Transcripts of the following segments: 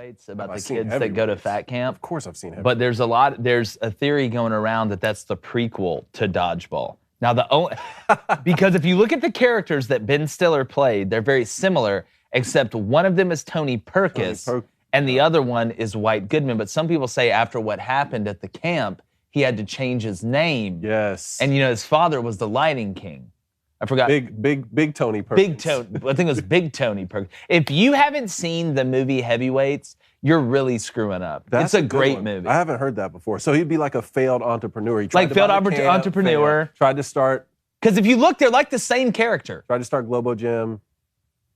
heavyweights about the kids that go to fat camp? Of course I've seen heavyweights. But there's a theory going around that that's the prequel to Dodgeball. Now, because if you look at the characters that Ben Stiller played, they're very similar, except one of them is Tony Perkis, and the other one is White Goodman. But some people say after what happened at the camp, he had to change his name. Yes. And, his father was the Lighting King. I forgot. Big Tony Perkins. Big Tony. I think it was Big Tony Perkins. If you haven't seen the movie Heavyweights, you're really screwing up. It's a great movie. I haven't heard that before. So he'd be like a failed entrepreneur. He like failed entrepreneur. Tried to start. Because if you look, they're like the same character. Tried to start Globo Gym.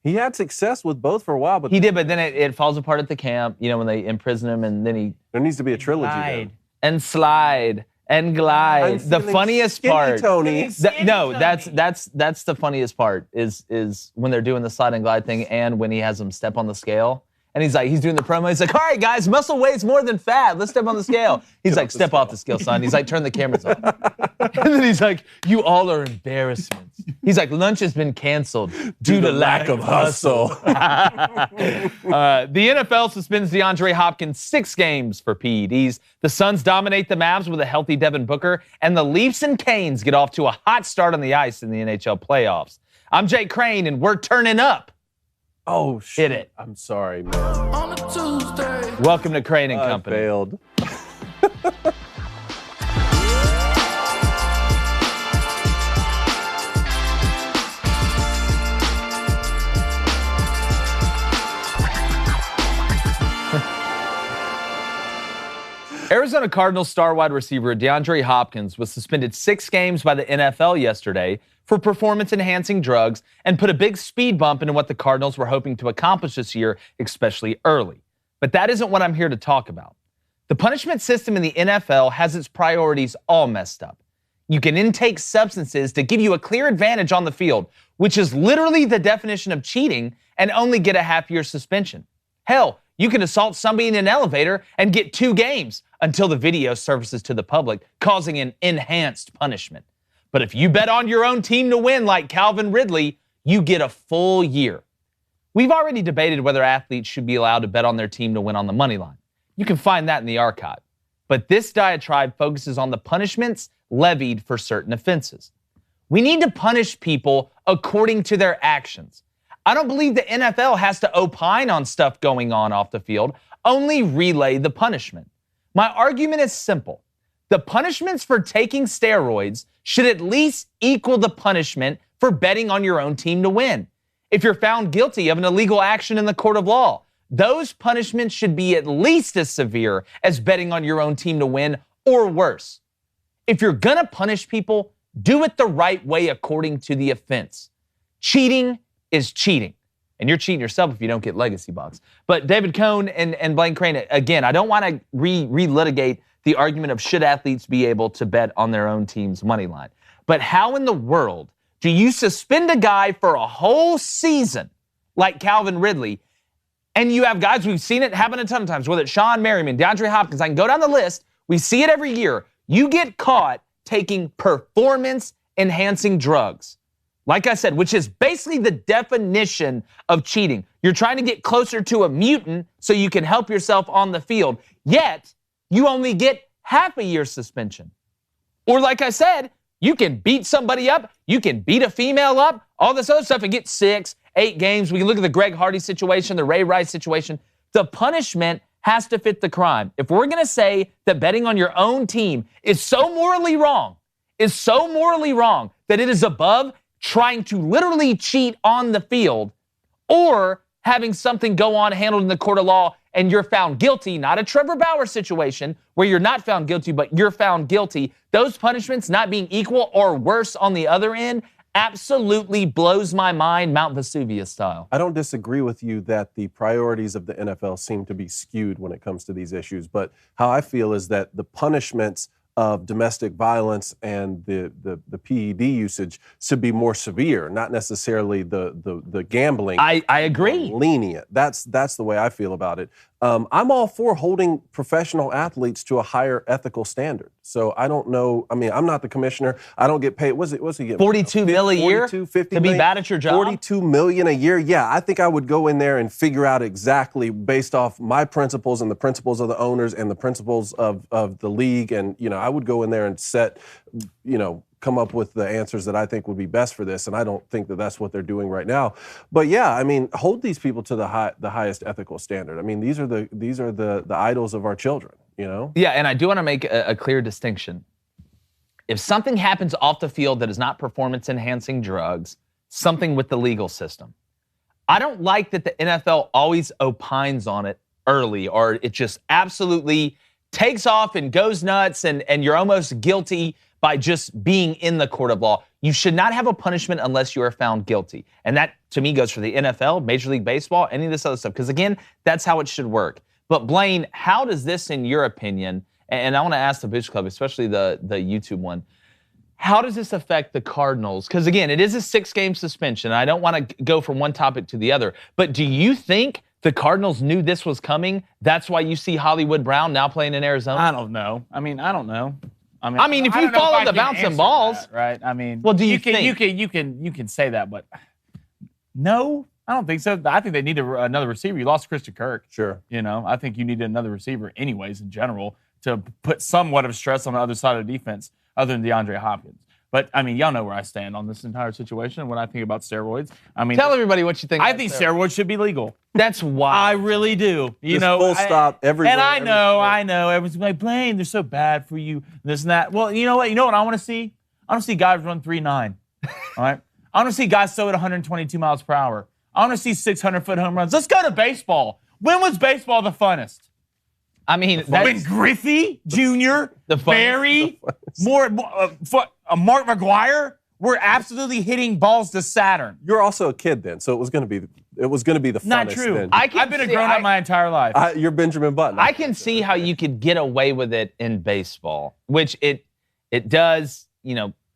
He had success with both for a while, but he did. But then it falls apart at the camp. When they imprison him, and then there needs to be a trilogy. Then. And slide. And glide. The funniest part. Tony. That's the funniest part is when they're doing the slide and glide thing, and when he has them step on the scale, and he's doing the promo. He's like, "All right, guys, muscle weighs more than fat. Let's step on the scale." He's like, "Step off the scale, son." He's like, "Turn the cameras off." And then he's like, "You all are embarrassments." He's like, "Lunch has been canceled due to lack of hustle." The NFL suspends DeAndre Hopkins 6 games for PEDs. The Suns dominate the Mavs with a healthy Devin Booker, and the Leafs and Canes get off to a hot start on the ice in the NHL playoffs. I'm Jake Crane, and we're turning up. Oh, shit. Hit it. I'm sorry, man. On a Tuesday. Welcome to Crane and Company. I failed. Arizona Cardinals star wide receiver DeAndre Hopkins was suspended 6 games by the NFL yesterday for performance-enhancing drugs and put a big speed bump into what the Cardinals were hoping to accomplish this year, especially early. But that isn't what I'm here to talk about. The punishment system in the NFL has its priorities all messed up. You can intake substances to give you a clear advantage on the field, which is literally the definition of cheating, and only get a half-year suspension. Hell, you can assault somebody in an elevator and get 2 games until the video surfaces to the public, causing an enhanced punishment. But if you bet on your own team to win like Calvin Ridley, you get a full year. We've already debated whether athletes should be allowed to bet on their team to win on the money line. You can find that in the archive. But this diatribe focuses on the punishments levied for certain offenses. We need to punish people according to their actions. I don't believe the NFL has to opine on stuff going on off the field, only relay the punishment. My argument is simple. The punishments for taking steroids should at least equal the punishment for betting on your own team to win. If you're found guilty of an illegal action in the court of law, those punishments should be at least as severe as betting on your own team to win or worse. If you're gonna punish people, do it the right way according to the offense. Cheating is cheating. And you're cheating yourself if you don't get legacy bucks. But David Cohn and Blaine Crane, again, I don't want to relitigate the argument of should athletes be able to bet on their own team's money line. But how in the world do you suspend a guy for a whole season like Calvin Ridley, and you have guys, we've seen it happen a ton of times, whether it's Sean Merriman, DeAndre Hopkins, I can go down the list, we see it every year. You get caught taking performance-enhancing drugs. Like I said, which is basically the definition of cheating. You're trying to get closer to a mutant so you can help yourself on the field, yet you only get half a year suspension. Or like I said, you can beat somebody up, you can beat a female up, all this other stuff and get 6, 8 games. We can look at the Greg Hardy situation, the Ray Rice situation. The punishment has to fit the crime. If we're going to say that betting on your own team is so morally wrong that it is above trying to literally cheat on the field or having something go on handled in the court of law and you're found guilty, not a Trevor Bauer situation where you're not found guilty, but you're found guilty, those punishments not being equal or worse on the other end absolutely blows my mind, Mount Vesuvius style. I don't disagree with you that the priorities of the NFL seem to be skewed when it comes to these issues, but how I feel is that the punishments of domestic violence and the PED usage should be more severe, not necessarily the gambling. I agree. Lenient. That's the way I feel about it. I'm all for holding professional athletes to a higher ethical standard. So I don't know. I mean, I'm not the commissioner. I don't get paid. What's he getting? $42 million a year 50 to be bad at your job? $42 million a year. Yeah, I think I would go in there and figure out exactly based off my principles and the principles of the owners and the principles of the league. And, I would go in there and come up with the answers that I think would be best for this, and I don't think that that's what they're doing right now. But yeah, I mean, hold these people to the highest ethical standard. I mean, these are the idols of our children. Yeah, and I do want to make a clear distinction. If something happens off the field that is not performance-enhancing drugs, something with the legal system. I don't like that the NFL always opines on it early, or it just absolutely takes off and goes nuts, and you're almost guilty by just being in the court of law. You should not have a punishment unless you are found guilty. And that, to me, goes for the NFL, Major League Baseball, any of this other stuff. Because, again, that's how it should work. But, Blaine, how does this, in your opinion, and I want to ask the Booch Club, especially the YouTube one, how does this affect the Cardinals? Because, again, it is a 6-game suspension. I don't want to go from one topic to the other. But do you think the Cardinals knew this was coming? That's why you see Hollywood Brown now playing in Arizona? I don't know. I don't know. I mean, if you follow the bouncing balls, that, right? I mean, well, do you think you can say that, but no, I don't think so. I think they need another receiver. You lost Christian Kirk. Sure. I think you need another receiver, anyways, in general, to put somewhat of stress on the other side of the defense, other than DeAndre Hopkins. But, I mean, y'all know where I stand on this entire situation when I think about steroids. I mean, tell everybody what you think. I think steroids should be legal. That's why. I really do. Full stop everywhere. And I know. Everyone's like, Blaine, they're so bad for you, this and that. Well, you know what? You know what I want to see? I want to see guys run 3.9. All right? I want to see guys throw at 122 miles per hour. I want to see 600-foot home runs. Let's go to baseball. When was baseball the funnest? I mean, when Griffey Jr., Barry, Mark McGuire were absolutely hitting balls to Saturn. You're also a kid then, so it was going to be the funnest. Not true. Then. I've been a grown-up my entire life. You're Benjamin Button. I can see how you could get away with it in baseball, which it does.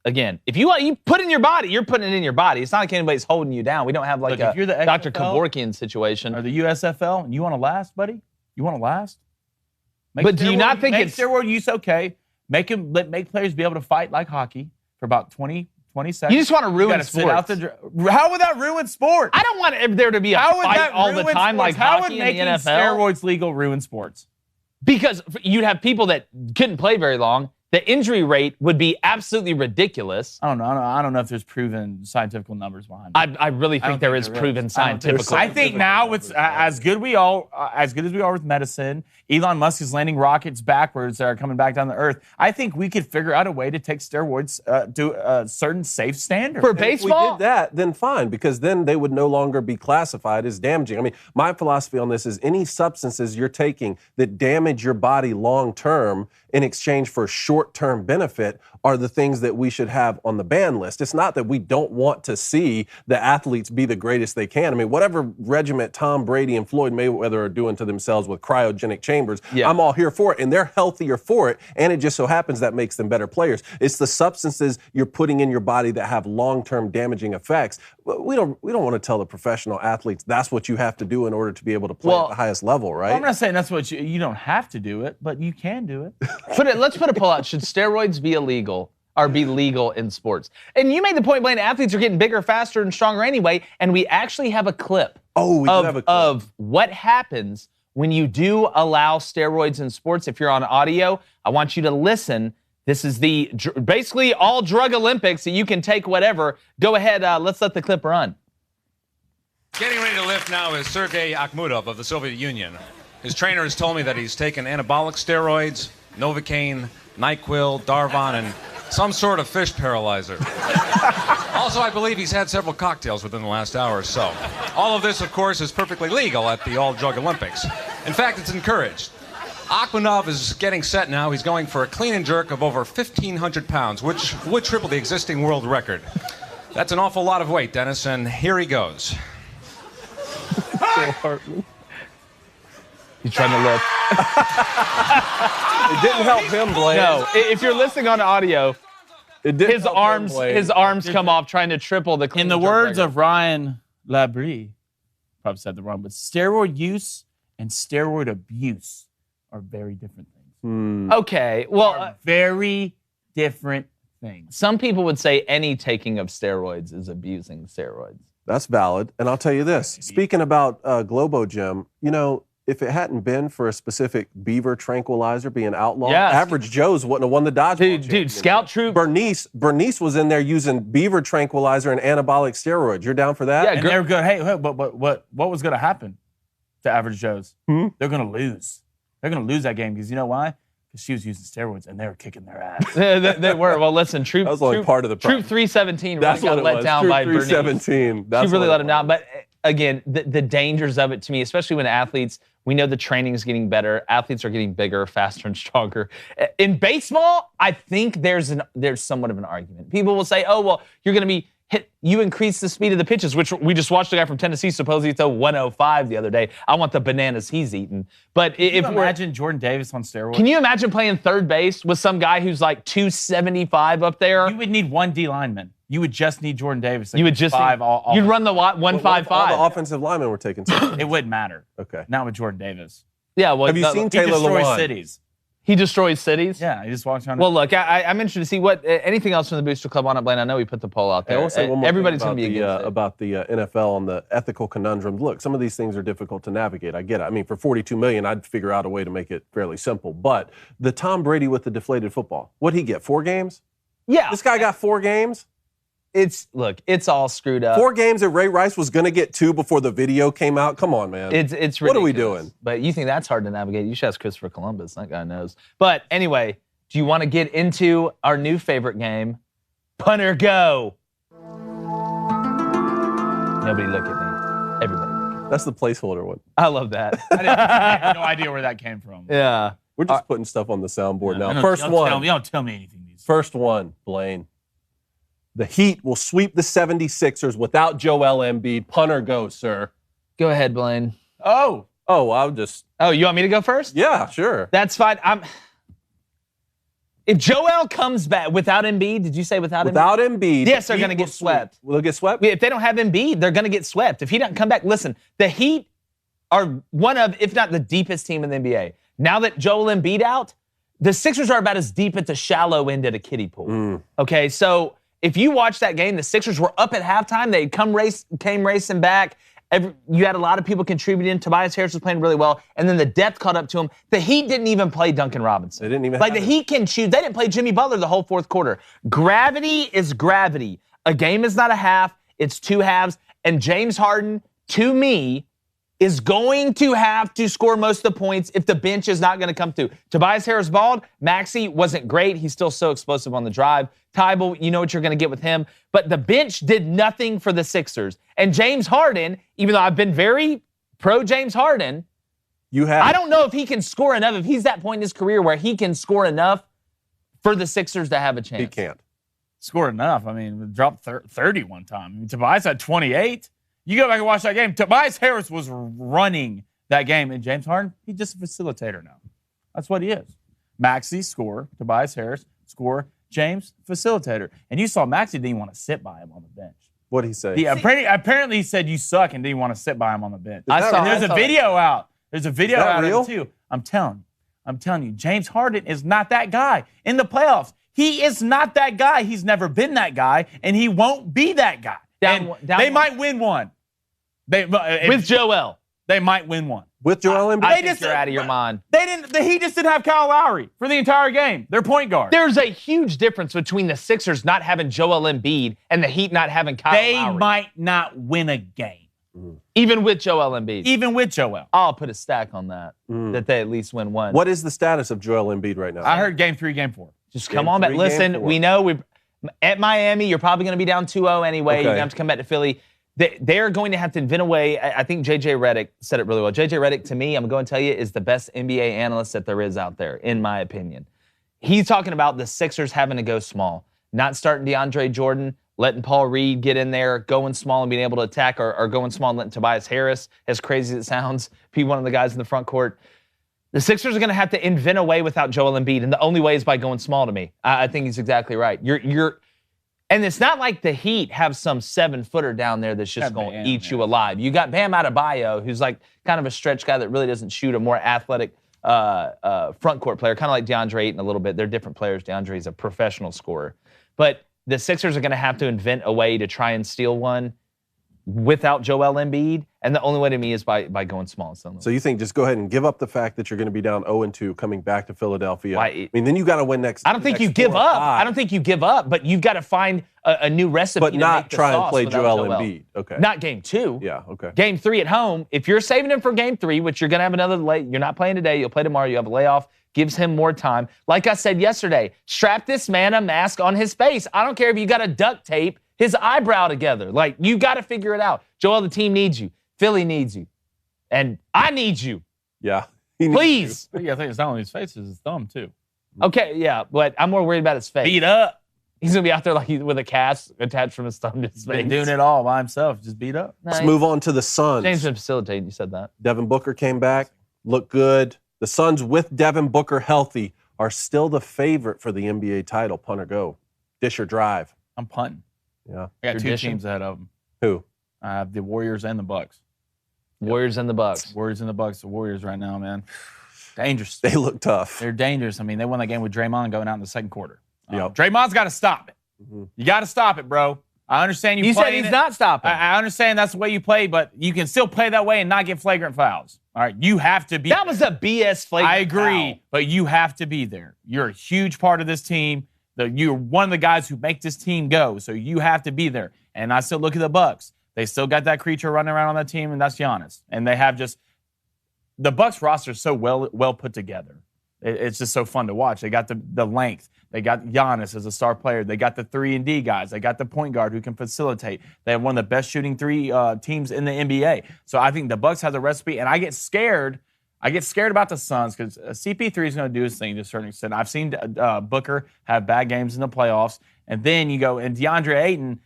Again, if you put in your body, you're putting it in your body. It's not like anybody's holding you down. We don't have like if you're the Dr. XFL Kevorkian situation or the USFL, and you want to last, buddy. You want to last. But do you not think it's steroid use okay? Make players be able to fight like hockey for about 20 seconds. You just want to ruin sports. How would that ruin sports? I don't want there to be a fight all the time like hockey in the NFL. Steroids legal ruin sports? Because you'd have people that couldn't play very long. The injury rate would be absolutely ridiculous. I don't know. I don't know if there's proven scientific numbers behind it. I really think there is proven scientific. I think now with as good as we are with medicine, Elon Musk is landing rockets backwards that are coming back down to Earth. I think we could figure out a way to take steroids to a certain safe standard. For baseball? If we did that, then fine, because then they would no longer be classified as damaging. I mean, my philosophy on this is any substances you're taking that damage your body long term in exchange for short-term benefit are the things that we should have on the ban list. It's not that we don't want to see the athletes be the greatest they can. I mean, whatever regiment Tom Brady and Floyd Mayweather are doing to themselves with cryogenic chambers, I'm all here for it, and they're healthier for it, and it just so happens that makes them better players. It's the substances you're putting in your body that have long-term damaging effects. We don't want to tell the professional athletes that's what you have to do in order to be able to play at the highest level, right? Well, I'm not saying that's what you don't have to do it, but you can do it. Let's put a poll out. Should steroids be illegal or be legal in sports? And you made the point, Blaine, athletes are getting bigger, faster, and stronger anyway, and we actually have a clip of what happens when you do allow steroids in sports. If you're on audio, I want you to listen. This is the basically all drug Olympics that you can take whatever. Go ahead, let's let the clip run. Getting ready to lift now is Sergei Akhmudov of the Soviet Union. His trainer has told me that he's taken anabolic steroids, Novocaine, NyQuil, Darvon, and some sort of fish paralyzer. Also, I believe he's had several cocktails within the last hour or so. All of this, of course, is perfectly legal at the All-Drug Olympics. In fact, it's encouraged. Akhmudov is getting set now. He's going for a clean and jerk of over 1,500 pounds, which would triple the existing world record. That's an awful lot of weight, Dennis, and here he goes. He's trying to lift. It didn't help him, Blaine. No, if you're listening on audio, his arms come off trying to triple the clean. In the words of Ryan Labrie, probably said the wrong, but steroid use and steroid abuse are very different things. Okay, well, Are very different things. some people would say any taking of steroids is abusing steroids. That's valid. And I'll tell you this. Speaking about Globo Gym, you know, if it hadn't been for a specific beaver tranquilizer being outlawed, Yes. Average Joe's wouldn't have won the dodgeball Dude, championship. Scout Troop. Bernice was in there using beaver tranquilizer and anabolic steroids. You're down for that? Yeah, And they're good. Hey, but what was going to happen to Average Joe's? They're going to lose. They're going to lose that game because you know why? Because she was using steroids and they were kicking their ass. They were. Well, listen, Troop. That was only part of the problem. Troop 317 That's really what got it let was. down Troop by Bernice. 317. That's She really what let it him down. was. But again, the dangers of it to me, especially when athletes, we know the training is getting better. Athletes are getting bigger, faster, and stronger. In baseball, I think there's somewhat of an argument. People will say, oh, well, you're going to be hit. You increase the speed of the pitches, which we just watched a guy from Tennessee supposedly throw 105 the other day. I want the bananas he's eating. But Can if you imagine Jordan Davis on steroids? can you imagine playing third base with some guy who's like 275 up there? You would need one D lineman. You would just need Jordan Davis. that You would could just five. All, you'd run the What if 155. all the offensive linemen were taking steroids? It wouldn't matter. Okay. Not with Jordan Davis. Yeah, well, Have you seen He Taylor destroys Lewan? cities. he destroys cities? Yeah, he just walks around. Well, look, I'm interested to see what anything else from the Booster Club on it, Blaine. I know we put the poll out I there. will say one more Everybody's thing going to be against it. about the NFL and the ethical conundrum. Look, some of these things are difficult to navigate. I get it. I mean, for $42 million, I'd figure out a way to make it fairly simple. But the Tom Brady with the deflated football, what'd he get? 4 games? Yeah, This guy got 4 games? it's all screwed up. 4 games that Ray Rice was going to get 2 before the video came out? Come on, man. It's ridiculous. What are we doing? But you think that's hard to navigate? You should ask Christopher Columbus. That guy knows. But anyway, do you want to get into our new favorite game, Punter Go? Nobody look at me. Everybody look at me. That's the placeholder one. I love that. I have no idea where that came from. Yeah. We're just putting stuff on the soundboard now. Don't- First don't one. Tell me, don't tell me anything. These. First one, Blaine. The Heat will sweep the 76ers without Joel Embiid. Punter go, sir. Go ahead, Blaine. Oh, Oh, I'll just, Oh, you want me to go first? yeah, sure. That's fine. If Joel comes back without Embiid, did you say without Embiid? Without Embiid. Yes, they're the Heat gonna get will sweep. swept. Will they get swept? If they don't have Embiid, they're going to get swept. If he doesn't come back, listen, the Heat are one of, if not the deepest team in the NBA. Now that Joel Embiid out, the Sixers are about as deep at the shallow end of the kiddie pool. Okay, so if you watch that game, the Sixers were up at halftime. They came racing back. You had a lot of people contributing. Tobias Harris was playing really well, and then the depth caught up to him. The Heat didn't even play Duncan Robinson. They didn't even like have the it. Heat can shoot. They didn't play Jimmy Butler the whole fourth quarter. Gravity is gravity. A game is not a half; it's 2 halves. And James Harden, to me, is going to have to score most of the points if the bench is not going to come through. Tobias Harris balled. Maxey wasn't great. He's still so explosive on the drive. Tybal, you know what you're going to get with him. But the bench did nothing for the Sixers. And James Harden, even though I've been very pro James Harden, I don't know if he can score enough, if he's that point in his career where he can score enough for the Sixers to have a chance. He can't. scored enough. I mean, dropped 30 one time. I mean, Tobias had 28. You go back and watch that game. Tobias Harris was running that game. And James Harden, he's just a facilitator now. That's what he is. Maxey, score. Tobias Harris, score. James, facilitator. And you saw Maxey didn't even want to sit by him on the bench. What'd he say? Apparently he said you suck and didn't want to sit by him on the bench. that There's a video out. There's a video that out real? of it too. I'm telling you, James Harden is not that guy. In the playoffs, he is not that guy. He's never been that guy, and he won't be that guy. They might win one. With Joel. They might win one. With Joel Embiid? I think you're out of your mind. He just didn't have Kyle Lowry for the entire game. Their point guard. There's a huge difference between the Sixers not having Joel Embiid and the Heat not having Kyle They Lowry. might not win a game. Even with Joel Embiid. Even with Joel. I'll put a stack on that, that they at least win one. What is the status of Joel Embiid right now? I heard game 3, game 4. Just Game come on back. 3, game Listen, 4. we know at Miami, you're probably going to be down 2-0 anyway. Okay. You're going to have to come back to Philly. They're going to have to invent a way. I think J.J. Redick said it really well. J.J. Redick, to me, I'm going to tell you, is the best NBA analyst that there is out there, in my opinion. He's talking about the Sixers having to go small, not starting DeAndre Jordan, letting Paul Reed get in there, going small and being able to attack, or going small and letting Tobias Harris, as crazy as it sounds, be one of the guys in the front court. The Sixers are going to have to invent a way without Joel Embiid, and the only way is by going small to me. I think he's exactly right. And it's not like the Heat have some 7-footer down there that's just going to eat you alive. You got Bam Adebayo, who's like kind of a stretch guy that really doesn't shoot, a more athletic front court player, kind of like DeAndre Ayton a little bit. They're different players. DeAndre's a professional scorer. But the Sixers are going to have to invent a way to try and steal one without Joel Embiid, and the only way to me is by going small. So you think just go ahead and give up the fact that you're going to be down 0-2 coming back to Philadelphia? I mean, then you got to win next. I don't think you give up. I don't think you give up, but you've got to find a new recipe. But to not make the try and sauce play without Joel Embiid. Okay. Not game 2. Yeah. Okay. Game 3 at home. If you're saving him for game 3, which you're going to have another you're not playing today. You'll play tomorrow. You have a layoff. Gives him more time. Like I said yesterday, strap this man a mask on his face. I don't care if you got to duct tape his eyebrow together. Like, you got to figure it out. Joel, the team needs you. Philly needs you. And I need you. Yeah. Please. Yeah, I think it's not only his face, it's his thumb, too. Okay, yeah, but I'm more worried about his face. Beat up. He's going to be out there like with a cast attached from his thumb to his face. Been doing it all by himself, just beat up. Let's move on to the Suns. James been facilitating, you said that. Devin Booker came back, looked good. The Suns, with Devin Booker healthy, are still the favorite for the NBA title. Punt or go. Dish or drive. I'm punting. Yeah. I got two teams ahead of them. Who? I have the Warriors and the Bucks. Warriors and the Bucks. Warriors and the Bucks. The Warriors right now, man. Dangerous. They look tough. They're dangerous. I mean, they won that game with Draymond going out in the second quarter. Yep. Draymond's got to stop it. Mm-hmm. You got to stop it, bro. I understand you. You said he's not stopping. I understand that's the way you play, but you can still play that way and not get flagrant fouls. All right, you have to be. That was a BS flagrant I agree, foul. but you have to be there. You're a huge part of this team. You're one of the guys who make this team go, so you have to be there. And I still look at the Bucks. They still got that creature running around on that team, and that's Giannis. And they have just the Bucks roster is so well put together. It's just so fun to watch. They got the length. They got Giannis as a star player. They got the 3-and-D guys. They got the point guard who can facilitate. They have one of the best shooting three teams in the NBA. So I think the Bucks have the recipe, and I get scared. I get scared about the Suns because CP3 is going to do his thing to a certain extent. I've seen Booker have bad games in the playoffs, and then you go, and DeAndre Ayton,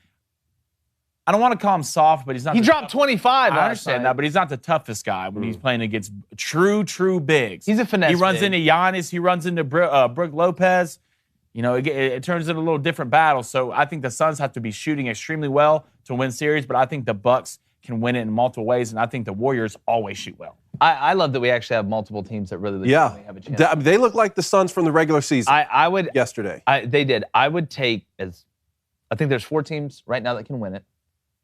I don't want to call him soft, but he's not. He dropped 25. I understand that, but he's not the toughest guy when he's playing against true bigs. He's a finesse. He runs big. into Giannis. He runs into Brook Lopez. You know, it turns into a little different battle. So I think the Suns have to be shooting extremely well to win series, but I think the Bucks can win it in multiple ways, and I think the Warriors always shoot well. I love that we actually have multiple teams that really have a chance. They look like the Suns from the regular season. I would yesterday. They did. I would take I think there's 4 teams right now that can win it.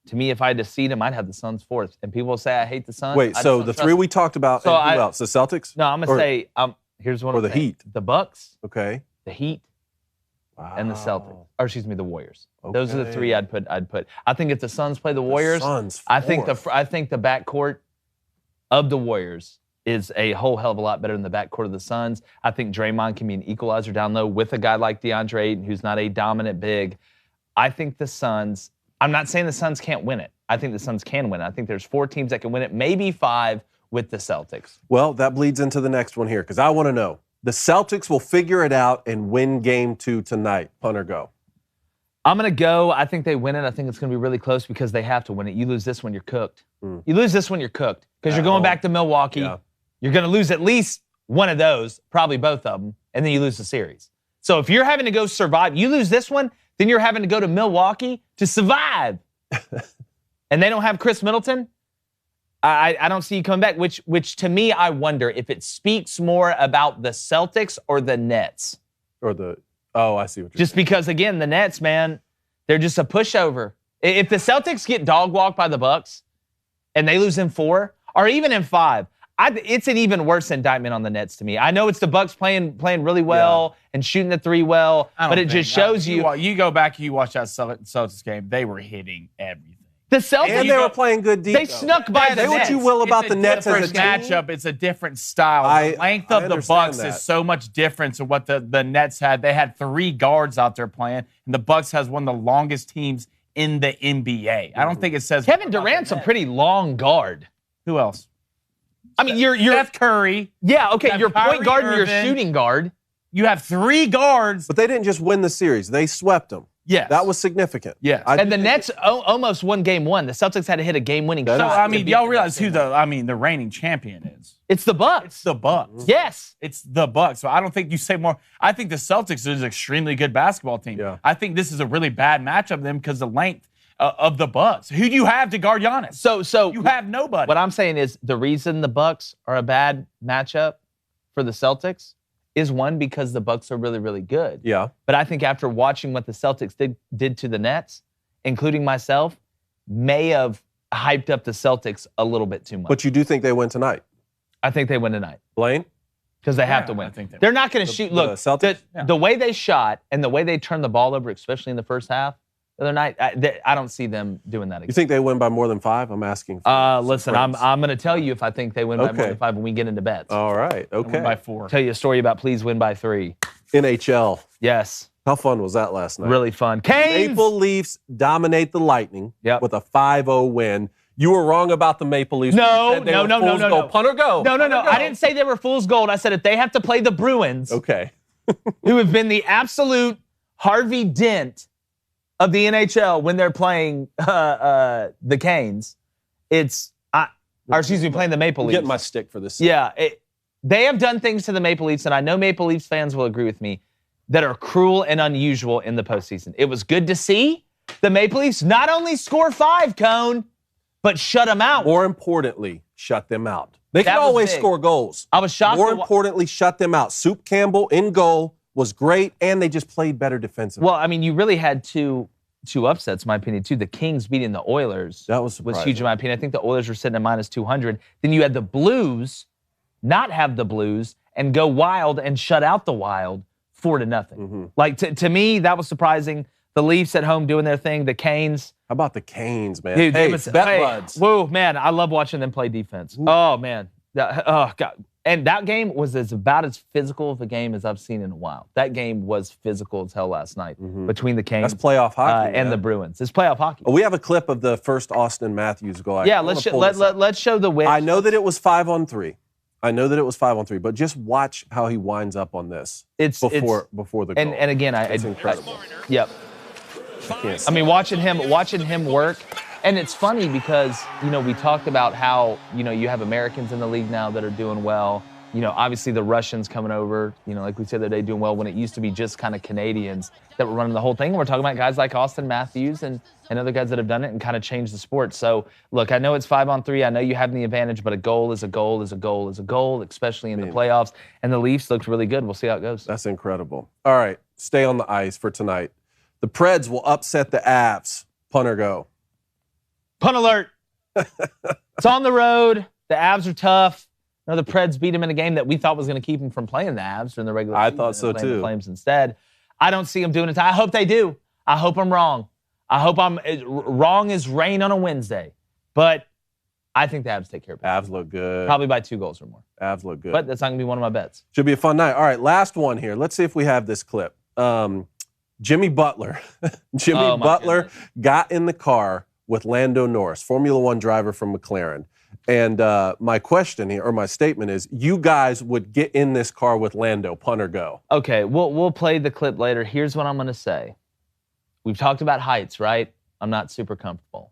To me, if I had to seed them, I'd have the Suns 4th. And people say I hate the Suns. Wait, so the 3 we talked about, so and who else? The Celtics? No, I'm going to say, here's one or of the Heat. The Bucks. Okay. The Heat. Wow. And the Celtics. Or excuse me, the Warriors. Okay. Those are the 3 I'd put. I think if the Suns play the Warriors, I think the backcourt of the Warriors is a whole hell of a lot better than the backcourt of the Suns. I think Draymond can be an equalizer down low with a guy like DeAndre Ayton, who's not a dominant big. I think the Suns, I'm not saying the Suns can't win it. I think the Suns can win it. I think there's 4 teams that can win it, maybe 5 with the Celtics. Well, that bleeds into the next one here because I want to know. The Celtics will figure it out and win game 2 tonight. Punt or go? I'm going to go. I think they win it. I think it's going to be really close because they have to win it. You lose this one, you're cooked. You lose this one, you're cooked because you're going back to Milwaukee. Yeah. You're going to lose at least one of those, probably both of them, and then you lose the series. So if you're having to go survive, you lose this one, then you're having to go to Milwaukee to survive. And they don't have Chris Middleton. I don't see you coming back, which to me, I wonder if it speaks more about the Celtics or the Nets. I see what you're saying. Just because, again, the Nets, man, they're just a pushover. If the Celtics get dog walked by the Bucks and they lose in 4 or even in 5, it's an even worse indictment on the Nets to me. I know it's the Bucks playing really well and shooting the 3 well, but it just shows you. You go back and you watch that Celtics game, they were hitting everything. The Celtics, and they were playing good defense. They snuck by the Nets. Say what you will about the Nets as a team. Matchup. It's a different style. The length of the Bucks is so much different to what the Nets had. They had 3 guards out there playing, and the Bucks has one of the longest teams in the NBA. I don't think it says Kevin Durant's a pretty long guard. Who else? I mean, you're Steph Curry. Yeah, okay, your point guard and your Irvin. shooting guard. You have 3 guards. But they didn't just win the series. They swept them. Yes. That was significant. Yes. And the Nets almost won game 1. The Celtics had to hit a game-winning shot. So, I mean, y'all realize who the reigning champion is. Bruins. It's the Bucks. It's the Bucks. Yes. It's the Bucks. So I don't think you say more. I think the Celtics is an extremely good basketball team. Yeah. I think this is a really bad matchup of them because the length of the Bucks. Who do you have to guard Giannis? So You have nobody. what I'm saying is the reason the Bucks are a bad matchup for the Celtics is one, because the Bucks are really, really good. Yeah. But I think after watching what the Celtics did to the Nets, including myself, may have hyped up the Celtics a little bit too much. But you do think they win tonight? I think they win tonight Blaine? because they have Yeah, to win. I think they They're not going to shoot. Look, the Celtics? the way they shot and the way they turned the ball over, especially in the first half the other night, I don't see them doing that again. You think they win by more than 5? I'm asking. For Listen, some I'm going to tell you if I think they win by more Okay. than 5 when we get into bets. All right. Okay. By 4. Tell you a story about please win by 3. NHL. Yes, How fun was that last night? really fun. Canes! Maple Leafs dominate the Lightning Yep. with a 5-0 win. You were wrong about the Maple Leafs. No, You said they no, were no, no, fool's no, gold. no. Punt or go. No. Punt or go. I didn't say they were fool's gold. I said if they have to play the Bruins, Okay. who have been the absolute Harvey Dent of the NHL when they're playing the Canes, playing the Maple I'm Leafs. getting my stick for this. Yeah, they have done things to the Maple Leafs, and I know Maple Leafs fans will agree with me, that are cruel and unusual in the postseason. It was good to see the Maple Leafs not only score 5, Cone, but shut them out. More importantly, shut them out. They can That was always big. score goals. I was shocked. More importantly, shut them out. Soup Campbell in goal was great, and they just played better defensively. Well, I mean, you really had two upsets, in my opinion, too. The Kings beating the Oilers That was surprising. huge, in my opinion. I think the Oilers were sitting at minus 200. Then you had the Blues not have the Blues and go Wild and shut out the Wild 4-0. Mm-hmm. Like, to me, that was surprising. The Leafs at home doing their thing. The Canes. How about the Canes, man? Dude, hey, they was, bet hey, buds. whoa, man, I love watching them play defense. Oh, man. Oh, God. And that game was about as physical of a game as I've seen in a while. That game was physical as hell last night between the Canes That's playoff hockey, and man. the Bruins. It's playoff hockey. Oh, we have a clip of the first Austin Matthews goal. Yeah, I wanna let's pull this up. let's show the win. I know that it was 5-on-3. But just watch how he winds up on this before the goal. and again, it's incredible. Yep. I mean, watching him work, and it's funny because we talked about how you have Americans in the league now that are doing well. Obviously the Russians coming over, like we said the other day, doing well when it used to be just kind of Canadians that were running the whole thing. And we're talking about guys like Austin Matthews and other guys that have done it and kind of changed the sport. So, look, I know it's 5-on-3. I know you have the advantage, but a goal is a goal is a goal is a goal, especially in the playoffs. And the Leafs looked really good. We'll see how it goes. That's incredible. All right, stay on the ice for tonight. The Preds will upset the Avs. Punt or go? Punt alert. It's on the road. The Avs are tough. The Preds beat them in a game that we thought was going to keep them from playing the Avs during the regular season. I thought so, and playing too. The Flames instead. I don't see them doing it. I hope they do. I hope I'm wrong. I hope I'm wrong as rain on a Wednesday. But I think the Avs take care of it. Avs look good. Probably by 2 goals or more. Avs look good. But that's not going to be one of my bets. Should be a fun night. All right, last one here. Let's see if we have this clip. Jimmy Butler. Oh, my Butler goodness. got in the car with Lando Norris, Formula One driver from McLaren. And my question here, or my statement is, you guys would get in this car with Lando, punt or go? Okay, we'll play the clip later. Here's what I'm going to say. We've talked about heights, right? I'm not super comfortable.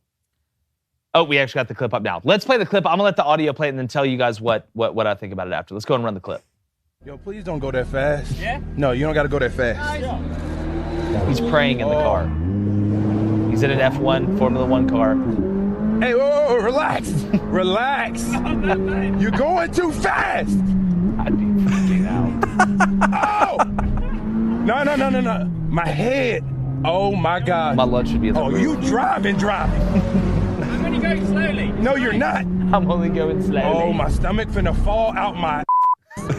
Oh, we actually got the clip up now. Let's play the clip. I'm going to let the audio play it and then tell you guys what I think about it after. Let's go and run the clip. Yo, please don't go that fast. Yeah? No, you don't got to go that fast. He's praying in the car. He's in an F1 Formula One car. Hey, whoa, relax. Relax. You're going too fast. I'd be freaking out. Oh! No. My head. Oh, my God. My lunch should be in the Oh, room. you driving. I'm only going slowly. No, you're not. I'm only going slowly. Oh, my stomach finna fall out my...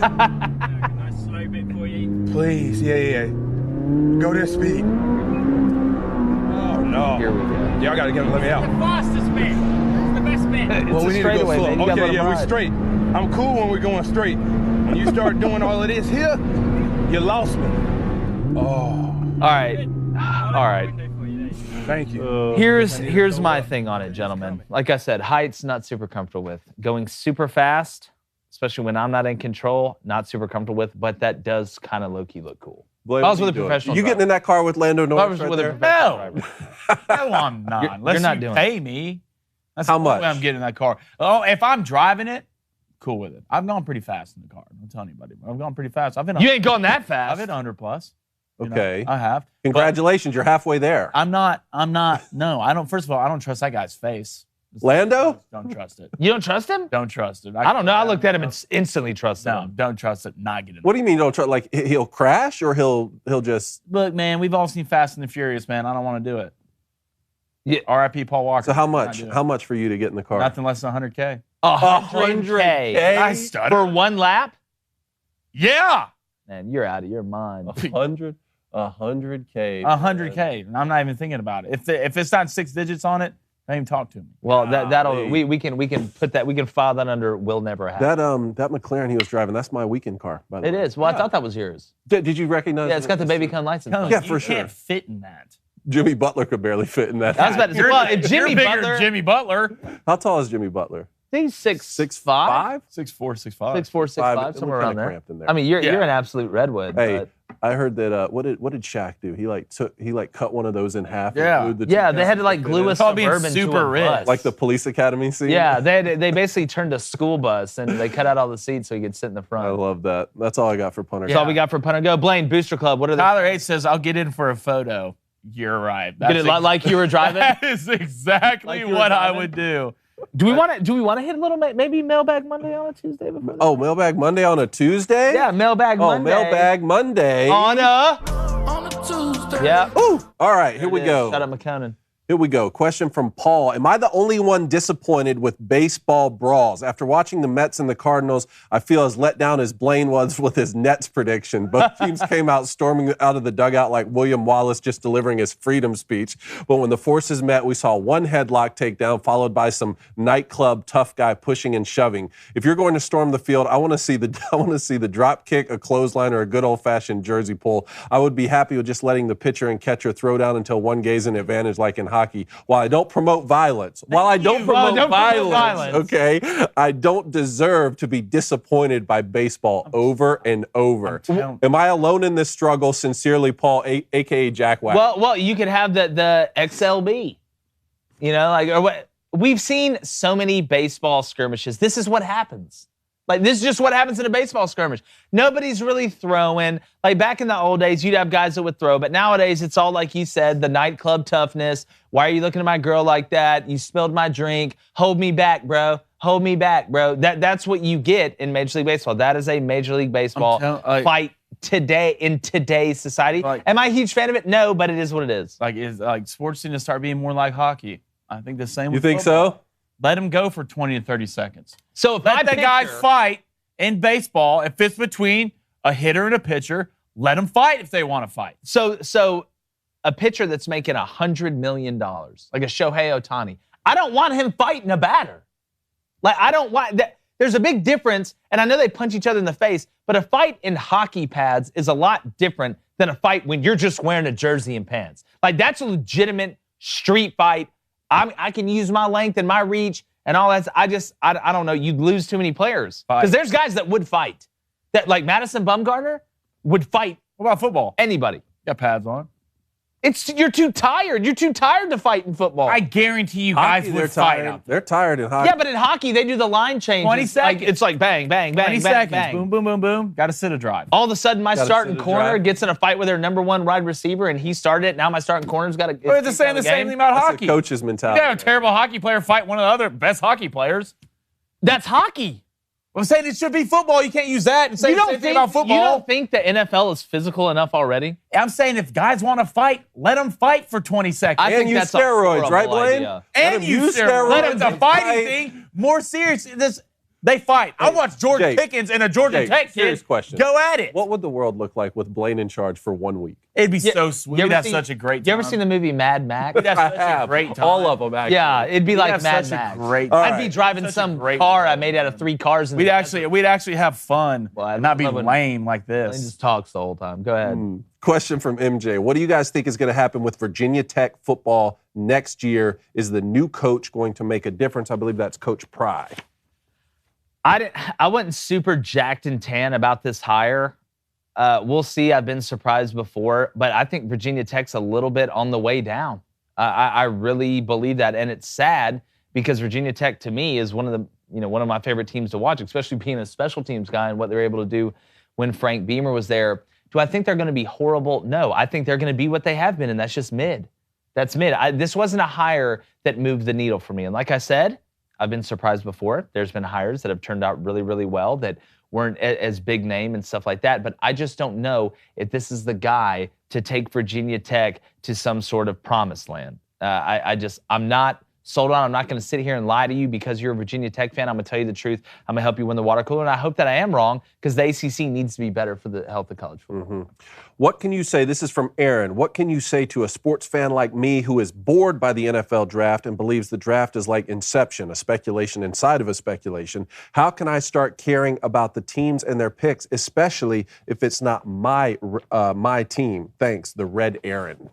Nice slow bit for you. Please, yeah. Go this speed. Oh, no. Here we go. Y'all got to let me out. The fastest bit. It's the best bit. Well, we need to go straightaway, slow. man. You gotta let Okay, 'em yeah, we're ride. straight. I'm cool when we're going straight. When you start doing all of this here, you lost me. Oh, All right. All right. thank you. Here's my thing on it, gentlemen. Like I said, heights, not super comfortable with. Going super fast, especially when I'm not in control, not super comfortable with, but that does kind of low-key look cool. Blake, I was what with you a doing? professional You driver. getting in that car with Lando I Norris was right with a there? professional No. driver. No, I'm not. You're Unless not you doing pay me. That's How the only much? way I'm getting in that car. Oh, if I'm driving it, cool with it. I've gone pretty fast in the car. Don't tell anybody. I've gone pretty fast. You ain't going that fast. I've hit 100 plus. Okay. I have. Congratulations, you're halfway there. I'm not. No, I don't. First of all, I don't trust that guy's face. Lando? Don't trust it. You don't trust him? Don't trust it. I don't know. I looked at him and instantly trusted No, him. don't trust it. Not get it. What do you mean you don't trust? Like he'll crash or he'll just? Look, man, we've all seen Fast and the Furious, man. I don't want to do it. Yeah. R.I.P. Paul Walker. So how much? How much for you to get in the car? Nothing less than 100K. 100K. I studied. For one lap? Yeah. Man, you're out of your mind. 100K. 100K. And I'm not even thinking about it. If it's not 6 digits on it, don't even talk to me. Well, we can put that, we can file that under will never happen. That McLaren he was driving, that's my weekend car, by the way. It is. Well, I thought that was yours. Did you recognize Yeah, it's got the baby con license. Tell plate. me, Yeah, for sure. You can't fit in that. Jimmy Butler could barely fit in that. I was about to say, well, if Jimmy You're bigger Butler, than Jimmy Butler. How tall is Jimmy Butler? I think he's 6'5", 6'4", 6'5". 6'4", 6'5", somewhere around there. Cramped in there. I mean, you're an absolute redwood. Hey, but I heard that. What did Shaq do? He cut one of those in half. And Yeah. glued the yeah, two they had to pieces like glue a It's called being Suburban to super a rich. bus. like the police academy scene. Yeah, they basically turned a school bus and they cut out all the seats so he could sit in the front. I love that. That's all I got for punter. That's all we got for Punter Go. Blaine, Booster Club, what are the... Tyler H says, I'll get in for a photo. You're right. Get it like you were driving? That is exactly Like you were what I driving? would do. Do we want to hit a little, maybe Mailbag Monday on a Tuesday before that? Oh, Mailbag Monday on a Tuesday? Yeah, Mailbag Monday. Mailbag Monday. On a Tuesday. Yeah. Ooh. All right, here we There it is. go. Shut up, McConan. Here we go. Question from Paul. Am I the only one disappointed with baseball brawls? After watching the Mets and the Cardinals, I feel as let down as Blaine was with his Nets prediction. Both teams came out storming out of the dugout like William Wallace just delivering his freedom speech. But when the forces met, we saw one headlock takedown followed by some nightclub tough guy pushing and shoving. If you're going to storm the field, I want to see the drop kick, a clothesline, or a good old-fashioned jersey pull. I would be happy with just letting the pitcher and catcher throw down until one gains an advantage like in hockey. While I don't promote violence, okay, I don't deserve to be disappointed by baseball over and over. Am I alone in this struggle? Sincerely, Paul, a.k.a. Jack Wack. Well, you could have the XLB. You know, like, or what? We've seen so many baseball skirmishes. This is what happens. Like, this is just what happens in a baseball skirmish. Nobody's really throwing. Like, back in the old days, you'd have guys that would throw. But nowadays, it's all like you said, the nightclub toughness. Why are you looking at my girl like that? You spilled my drink. Hold me back, bro. Hold me back, bro. That's what you get in Major League Baseball. That is a Major League Baseball fight today in today's society. Like, am I a huge fan of it? No, but it is what it is. Like sports need to start being more like hockey. I think the same. You with think football. so? Let him go for 20 to 30 seconds. So if Let the guys fight in baseball. If it's between a hitter and a pitcher, let them fight if they want to fight. So a pitcher that's making $100 million, like a Shohei Ohtani, I don't want him fighting a batter. Like, I don't want that. There's a big difference, and I know they punch each other in the face, but a fight in hockey pads is a lot different than a fight when you're just wearing a jersey and pants. Like, that's a legitimate street fight. I can use my length and my reach and all that. I don't know. You'd lose too many players. Because there's guys that would fight. That, like Madison Bumgarner, would fight. What about football? Anybody. Got pads on. You're too tired. You're too tired to fight in football. I guarantee you Hockey, guys would fight out there. They're tired in hockey. Yeah, but in hockey, they do the line change. 20 seconds. It's like bang, bang, bang, 20 bang, seconds. bang. Boom, boom, boom, boom. Got to sit a drive. All of a sudden, my Gotta starting sit a corner drive. gets in a fight with their number one wide receiver, and he started it. Now my starting corner's got to. It's the same thing about That's hockey. a coach's You mentality. have a terrible hockey player fight one of the other best hockey players. That's hockey. I'm saying it should be football. You can't use that and say You the don't same thing think about football. You don't think the NFL is physical enough already? I'm saying if guys want to fight, let them fight for 20 seconds. I think use that's steroids, a right, horrible Blaine? idea. Let and them use use steroids. steroids Let the and fighting fight. thing more serious. They fight. I watched George Jake, Pickens and a Georgia Jake, Tech serious kid question. go at it. What would the world look like with Blaine in charge for 1 week? It'd be so You sweet. ever That's seen- such a great time. You ever seen the movie Mad Max? That's such a great time. All of them, actually. Yeah, it'd be We'd like have Mad such a Max. great All I'd right. be driving Such a some great car movie. I made out of 3 cars. In We'd the actually have fun. Well, I and not be love when- lame like Blaine this. just talks the whole time. Go ahead. Question from MJ. What do you guys think is going to happen with Virginia Tech football next year? Is the new coach going to make a difference? I believe that's Coach Pry. I wasn't super jacked and tan about this hire. We'll see. I've been surprised before, but I think Virginia Tech's a little bit on the way down. I really believe that, and it's sad because Virginia Tech, to me, is one of the one of my favorite teams to watch, especially being a special teams guy and what they're able to do when Frank Beamer was there. Do I think they're going to be horrible? No, I think they're going to be what they have been, and that's just mid. That's mid. This wasn't a hire that moved the needle for me. And like I said, I've been surprised before. There's been hires that have turned out really, really well that weren't as big name and stuff like that. But I just don't know if this is the guy to take Virginia Tech to some sort of promised land. I'm not sold on. I'm not going to sit here and lie to you because you're a Virginia Tech fan. I'm going to tell you the truth. I'm going to help you win the water cooler. And I hope that I am wrong because the ACC needs to be better for the health of college football. What can you say? This is from Aaron. What can you say to a sports fan like me who is bored by the NFL draft and believes the draft is like Inception, a speculation inside of a speculation? How can I start caring about the teams and their picks, especially if it's not my team? Thanks, the Red Aaron.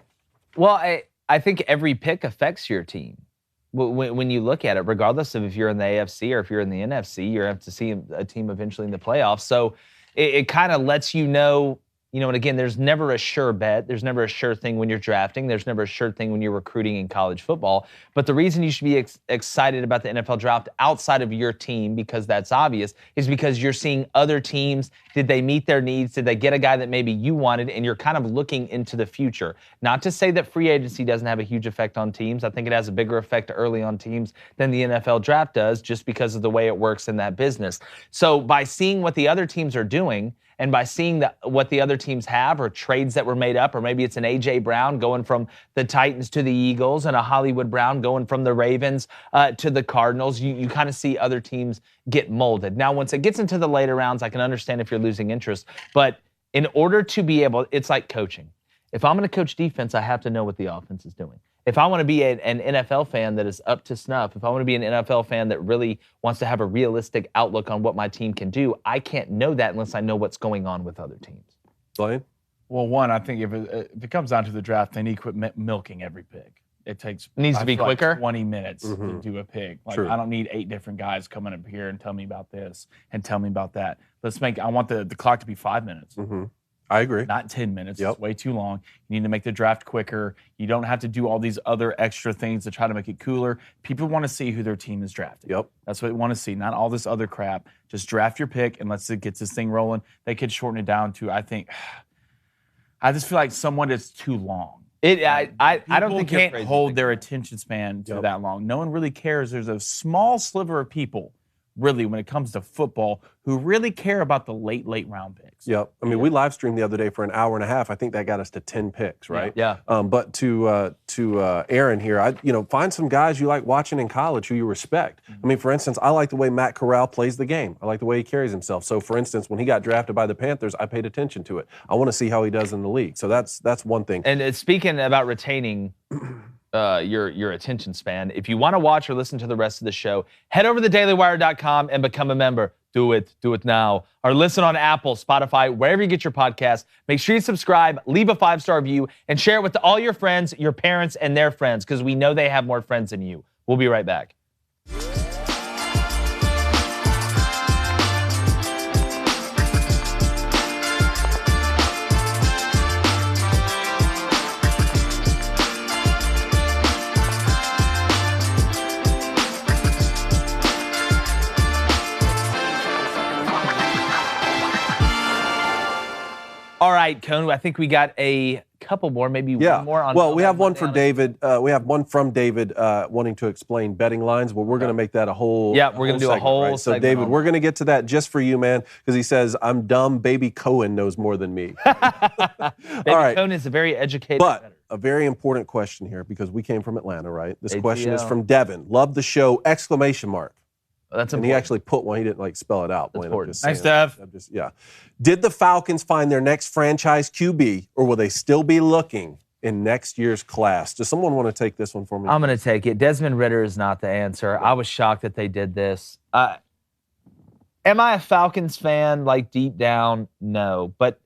Well, I think every pick affects your team. When you look at it, regardless of if you're in the AFC or if you're in the NFC, you're going to have to see a team eventually in the playoffs. So it kind of lets you know, and again, there's never a sure bet. There's never a sure thing when you're drafting. There's never a sure thing when you're recruiting in college football. But the reason you should be excited about the NFL draft outside of your team, because that's obvious, is because you're seeing other teams. Did they meet their needs? Did they get a guy that maybe you wanted? And you're kind of looking into the future. Not to say that free agency doesn't have a huge effect on teams. I think it has a bigger effect early on teams than the NFL draft does just because of the way it works in that business. So by seeing what the other teams are doing, and by seeing what the other teams have or trades that were made up, or maybe it's an A.J. Brown going from the Titans to the Eagles and a Hollywood Brown going from the Ravens to the Cardinals, you kind of see other teams get molded. Now, once it gets into the later rounds, I can understand if you're losing interest. But in order to be able, it's like coaching. If I'm going to coach defense, I have to know what the offense is doing. If I want to be an NFL fan that is up to snuff, if I want to be an NFL fan that really wants to have a realistic outlook on what my team can do, I can't know that unless I know what's going on with other teams. Blaine? Well, one, I think if it comes down to the draft, they need to quit milking every pick. It needs to be quicker. 20 minutes to do a pick. Like, True. I don't need 8 different guys coming up here and tell me about this and tell me about that. I want the clock to be 5 minutes. I agree. Not 10 minutes. Yep. It's way too long. You need to make the draft quicker. You don't have to do all these other extra things to try to make it cooler. People want to see who their team is drafting. Yep. That's what they want to see, not all this other crap. Just draft your pick and let's get this thing rolling. They could shorten it down to, I just feel like somewhat it's too long. I don't think people can't hold their attention span to that long. No one really cares. There's a small sliver of people, really, when it comes to football, who really care about the late round picks. Yep. I mean, we live streamed the other day for an hour and a half. I think that got us to 10 picks, right? Yeah. But to Aaron here, find some guys you like watching in college who you respect. I mean, for instance, I like the way Matt Corral plays the game. I like the way he carries himself. So, for instance, when he got drafted by the Panthers, I paid attention to it. I want to see how he does in the league. So that's one thing. And speaking about retaining your attention span, if you want to watch or listen to the rest of the show, head over to thedailywire.com and become a member. Do it now. Or listen on Apple, Spotify, wherever you get your podcasts. Make sure you subscribe, leave a 5-star review, and share it with all your friends, your parents, and their friends, because we know they have more friends than you. We'll be right back. All right, Cone, I think we got a couple more, maybe one more. Well, we have one for David. We have one from David wanting to explain betting lines, but we're going to make that a whole we're going to do a whole right? So, segment. David, we're going to get to that just for you, man, because he says, I'm dumb, baby Cohen knows more than me. Baby All right. Cohen is a very educated But a very important question here, because we came from Atlanta, right? This ATL. question is from Devin. Love the show, exclamation mark. That's And important. he actually put one. He didn't spell it out. Blaine, I'm just Nice, saying. Dev. Did the Falcons find their next franchise QB, or will they still be looking in next year's class? Does someone want to take this one for me? I'm going to take it. Desmond Ridder is not the answer. I was shocked that they did this. Am I a Falcons fan, like deep down? No. But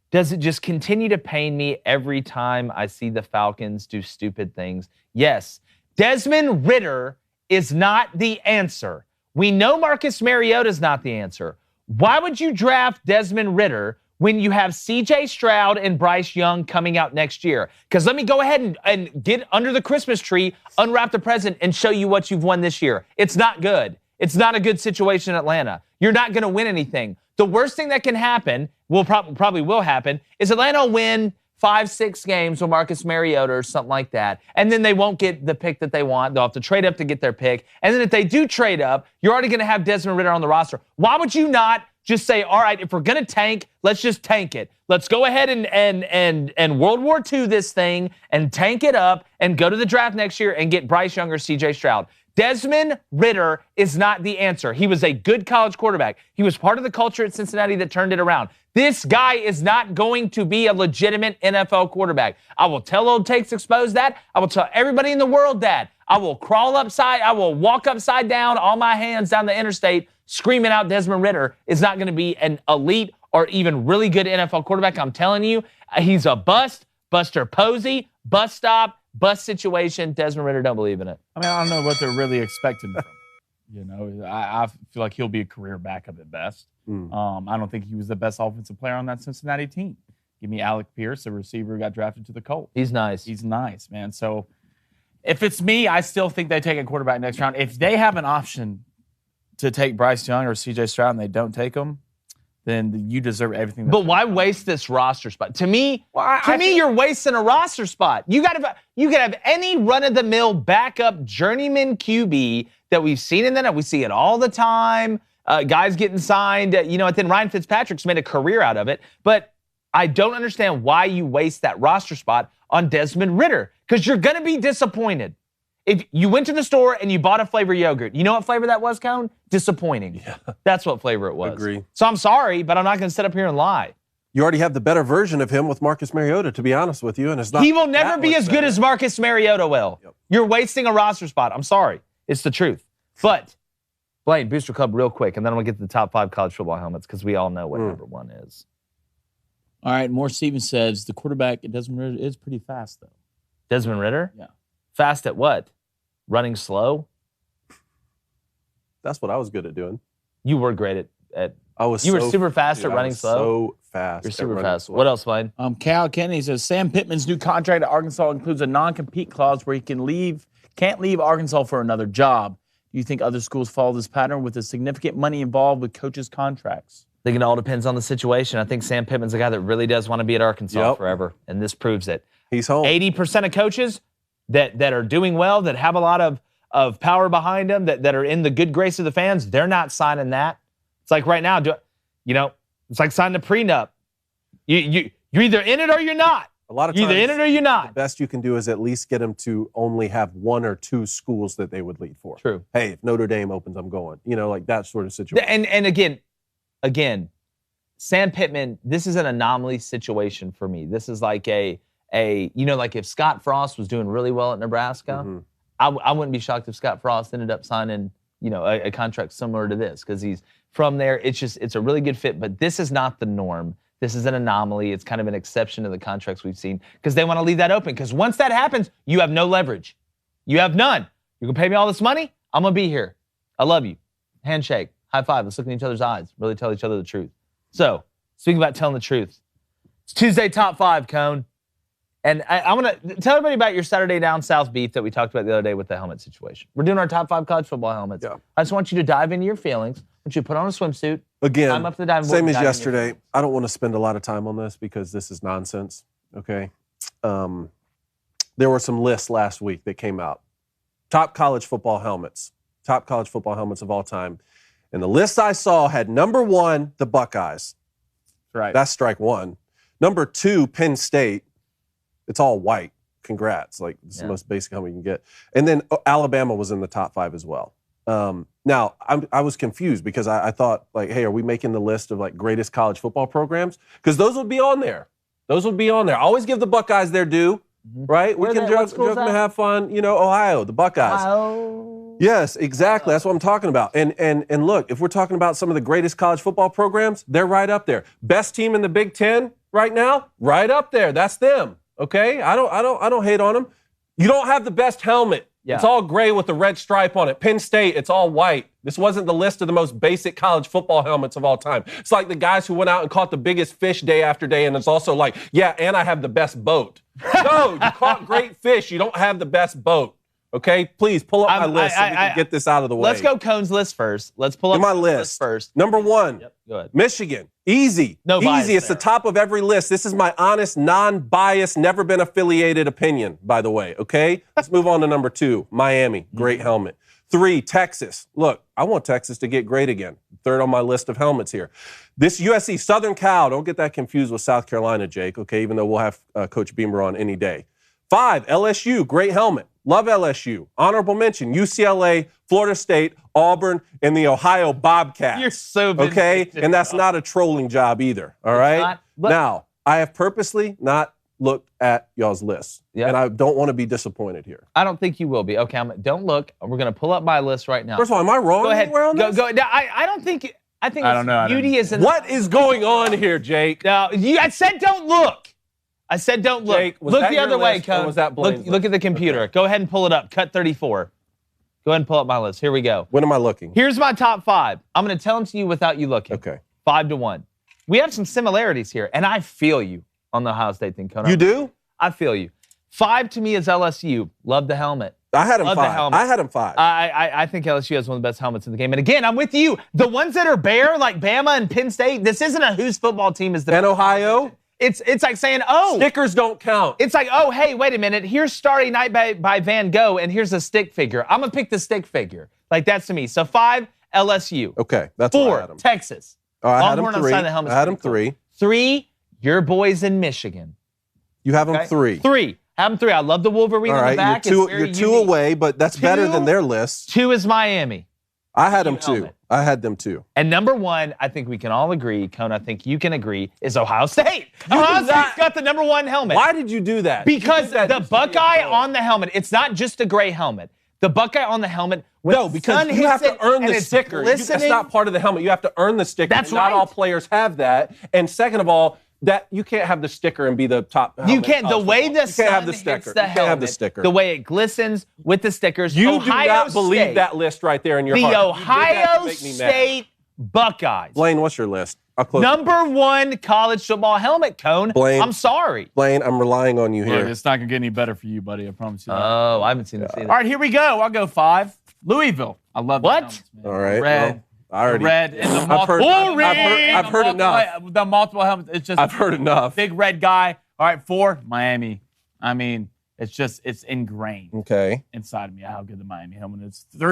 does it just continue to pain me every time I see the Falcons do stupid things? Yes. Desmond Ridder is not the answer. We know Marcus Mariota is not the answer. Why would you draft Desmond Ridder when you have C.J. Stroud and Bryce Young coming out next year? Because let me go ahead and get under the Christmas tree, unwrap the present, and show you what you've won this year. It's not good. It's not a good situation in Atlanta. You're not going to win anything. The worst thing that can happen, probably will happen, is Atlanta will win 5-6 games with Marcus Mariota or something like that, and then they won't get the pick that they want. They'll have to trade up to get their pick. And then if they do trade up, you're already going to have Desmond Ridder on the roster. Why would you not just say, all right, if we're going to tank, let's just tank it. Let's go ahead and World War II this thing and tank it up and go to the draft next year and get Bryce Young or CJ Stroud. Desmond Ridder is not the answer. He was a good college quarterback. He was part of the culture at Cincinnati that turned it around. This guy is not going to be a legitimate NFL quarterback. I will tell Old Takes Exposed that. I will tell everybody in the world that. I will walk upside down on my hands down the interstate screaming out Desmond Ridder is not going to be an elite or even really good NFL quarterback. I'm telling you, he's a bust, Buster Posey, bust stop, bust situation. Desmond Ridder, don't believe in it. I mean, I don't know what they're really expecting from him. You know, I feel like he'll be a career backup at best. I don't think he was the best offensive player on that Cincinnati team. Give me Alec Pierce, a receiver who got drafted to the Colts. He's nice. He's nice, man. So if it's me, I still think they take a quarterback next round. If they have an option to take Bryce Young or CJ Stroud and they don't take him, then you deserve everything. But why waste this roster spot? To me, you're wasting a roster spot. You could have any run-of-the-mill backup journeyman QB that we've seen in the net. We see it all the time. Guys getting signed. And then Ryan Fitzpatrick's made a career out of it. But I don't understand why you waste that roster spot on Desmond Ridder, because you're going to be disappointed. If you went to the store and you bought a flavor yogurt, you know what flavor that was, Cone? Disappointing. Yeah. That's what flavor it was. Agree. So I'm sorry, but I'm not going to sit up here and lie. You already have the better version of him with Marcus Mariota, to be honest with you, and it's not. He will never be as good as Marcus Mariota will. Yep. You're wasting a roster spot. I'm sorry. It's the truth. But, Blaine, Booster Club real quick, and then I'm going to get to the top 5 college football helmets because we all know what number 1 is. All right, Moore Stevens says the quarterback at Desmond Ridder is pretty fast, though. Desmond Ridder? Yeah. Fast at what? Running slow? That's what I was good at doing. You were great at were super fast at running slow. So fast. You're super fast. Slow. What else, Blaine? Cal Kennedy says Sam Pittman's new contract at Arkansas includes a non-compete clause where he can't leave Arkansas for another job. Do you think other schools follow this pattern with the significant money involved with coaches' contracts? I think it all depends on the situation. I think Sam Pittman's a guy that really does want to be at Arkansas forever, and this proves it. He's home. 80% of coaches that are doing well, that have a lot of power behind them, that are in the good grace of the fans, they're not signing that. It's like right now, it's like signing a prenup. You're either in it or you're not. A lot of you're times, either in it or you're not. The best you can do is at least get them to only have 1 or 2 schools that they would lead for. True. Hey, if Notre Dame opens, I'm going. Like that sort of situation. And again, Sam Pittman, this is an anomaly situation for me. This is like like if Scott Frost was doing really well at Nebraska, I wouldn't be shocked if Scott Frost ended up signing, a contract similar to this, because he's from there. It's a really good fit, but this is not the norm. This is an anomaly. It's kind of an exception to the contracts we've seen because they want to leave that open, because once that happens, you have no leverage. You have none. You're going to pay me all this money? I'm going to be here. I love you. Handshake. High five. Let's look in each other's eyes. Really tell each other the truth. So, speaking about telling the truth, it's Tuesday Top 5, Cone. And I want to tell everybody about your Saturday Down South beef that we talked about the other day with the helmet situation. We're doing our top 5 college football helmets. Yeah. I just want you to dive into your feelings. I want you to put on a swimsuit. Again, climb up the diving board, same as yesterday. I don't want to spend a lot of time on this because this is nonsense, okay? There were some lists last week that came out. Top college football helmets of all time. And the list I saw had number 1, the Buckeyes. Right. That's strike 1. Number 2, Penn State. It's all white. Congrats. Like, it's the most basic helmet you can get. And then Alabama was in the top 5 as well. Now, I was confused because I thought, like, hey, are we making the list of, like, greatest college football programs? Because those would be on there. Always give the Buckeyes their due, right? We can joke them and have fun. Ohio, the Buckeyes. Ohio. Yes, exactly. That's what I'm talking about. And look, if we're talking about some of the greatest college football programs, they're right up there. Best team in the Big Ten right now, right up there. That's them. Okay? I don't hate on them. You don't have the best helmet. Yeah. It's all gray with a red stripe on it. Penn State, it's all white. This wasn't the list of the most basic college football helmets of all time. It's like the guys who went out and caught the biggest fish day after day, and it's also like, yeah, and I have the best boat. No, you caught great fish. You don't have the best boat. Okay, please pull up my list so we can get this out of the way. Let's go Cone's list first. Let's pull up my list first. Number 1, Yep, go ahead. Michigan. Easy. No bias Easy. It's there. the top of every list. This is my honest, non-biased, never been affiliated opinion, by the way. Okay? Let's move on to number 2. Miami. Great helmet. 3, Texas. Look, I want Texas to get great again. 3rd on my list of helmets here. This USC, Southern Cal. Don't get that confused with South Carolina, Jake, okay? Even though we'll have Coach Beamer on any day. 5, LSU. Great helmet. Love LSU. Honorable mention, UCLA, Florida State, Auburn, and the Ohio Bobcats. You're so okay? And that's not a trolling job either, all right? Now, I have purposely not looked at y'all's lists, and I don't want to be disappointed here. I don't think you will be. Okay, don't look. We're going to pull up my list right now. First of all, am I wrong? Go ahead. Anywhere on this? Go. No, I don't think. I think I don't know. beauty is in. What is going on here, Jake? No, I said don't look. I said don't look. Jake, was look that the your other way, list, or Cone. was that Blaine's Look at the computer. Okay. Go ahead and pull it up. Cut 34. Go ahead and pull up my list. Here we go. When am I looking? Here's my top 5. I'm going to tell them to you without you looking. Okay. 5-1. We have some similarities here, and I feel you on the Ohio State thing, Cone. You do? I feel you. 5 to me is LSU. Love the helmet. I had him Love the 5. helmet. I had him 5. I think LSU has one of the best helmets in the game. And again, I'm with you. The ones that are bare, like Bama and Penn State, this isn't a whose football team is the and Ohio? It's like saying, oh. Stickers don't count. It's like, oh, hey, wait a minute. Here's Starry Night by Van Gogh, and here's a stick figure. I'm going to pick the stick figure. Like, that's to me. So 5, LSU. Okay, that's where I had 4, him. Texas. Oh, I had him Longhorn on 3. the side of the helmet's I had him pretty 3. 3, your boys in Michigan. You have him Okay? 3. 3. Have them 3. I love the Wolverine All on right, the back. you're It's very 2 unique. away, but that's better than their list. 2 is Miami. I had them Team 2. helmet. I had them 2. And number 1, I think we can all agree, Cone, I think you can agree, is Ohio State. Ohio State's got the number 1 helmet. Why did you do that? Because You did that the just to be a Buckeye troll. on the helmet, it's not just a gray helmet. The Buckeye on the helmet, when No, the because sun you hits have to it earn and the it's sticker. That's glistening- not part of the helmet. You have to earn the sticker. That's and not right. all players have that. And second of all, that you can't have the sticker and be the top. You helmet in can't. The college way football. the you sun can't have the hits sticker. the You helmet, can't have the sticker. the way it glistens with the stickers. You Ohio do not believe State, that list right there in your the heart. You did that Ohio to make me mad. State Buckeyes. Blaine, what's your list? I'll close. Number 1 college football helmet, Cone. Blaine. I'm sorry. Blaine, I'm relying on you Look, here. it's not going to get any better for you, buddy. I promise you that. Oh, I haven't seen this either. All right, here we go. I'll go 5. Louisville. I love the What? helmets, man. All right. Red. Well, I already. Red and the I've heard- multiple. I've heard enough. The multiple helmets. It's just I've heard enough. big red guy. All right, 4, Miami. I mean, it's ingrained Okay. inside of me how good the Miami helmet is. 3,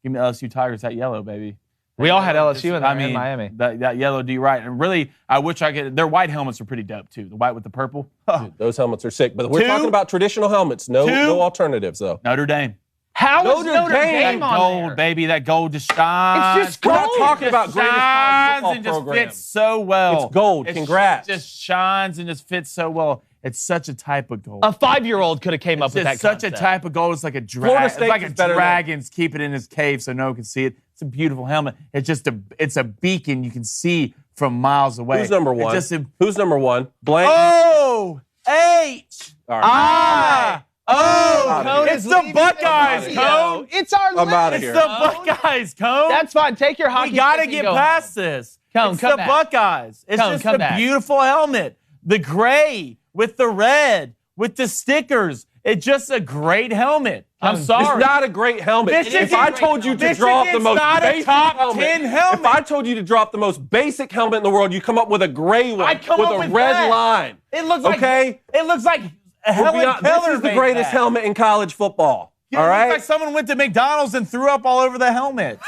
give me the LSU Tigers, that yellow, baby. We all had LSU in there I mean, in Miami. That yellow do you right. And really, I wish I could. Their white helmets are pretty dope, too. The white with the purple. Dude, those helmets are sick. But we're 2, talking about traditional helmets. No 2, alternatives, though. Notre Dame. How is Notre Notre Dame Dame on Gold, there? baby. That gold just shines. It's just We're not gold. talking about Just greatest college shines football and just program. fits so well. It's gold. Congrats. Just shines and just fits so well. It's such a type of gold. A 5-year-old could have came up with that It's such concept. a type of gold. It's like a Florida dragon. It's State like is a better than- dragon's keep it in his cave so no one can see it. It's a beautiful helmet. It's just it's a beacon you can see from miles away. Who's number 1? It's just Who's number 1? Blaine. Oh, H. All right. Ah. Oh, Cone it's is the leaving Buckeyes, the Cone. video. It's our I'm outta list. here. It's the Buckeyes, Cone. That's fine. Take your hockey We got to stick and get go past home. this. Cone, it's come the back. Buckeyes. It's Cone, just come a back. beautiful helmet. The gray with the red with the stickers. It's just a great helmet. I'm sorry. It's not a great helmet. Michigan- If I told you to drop the Michigan's most not a basic top helmet, 10 helmet. if I told you to drop the most basic helmet in the world, you come up with a gray one I'd come with up a with red that. line. It looks like Okay? It looks like We'll Helen be hon- Keller this is the made greatest that. helmet in college football. It all looks right? like someone went to McDonald's and threw up all over the helmet.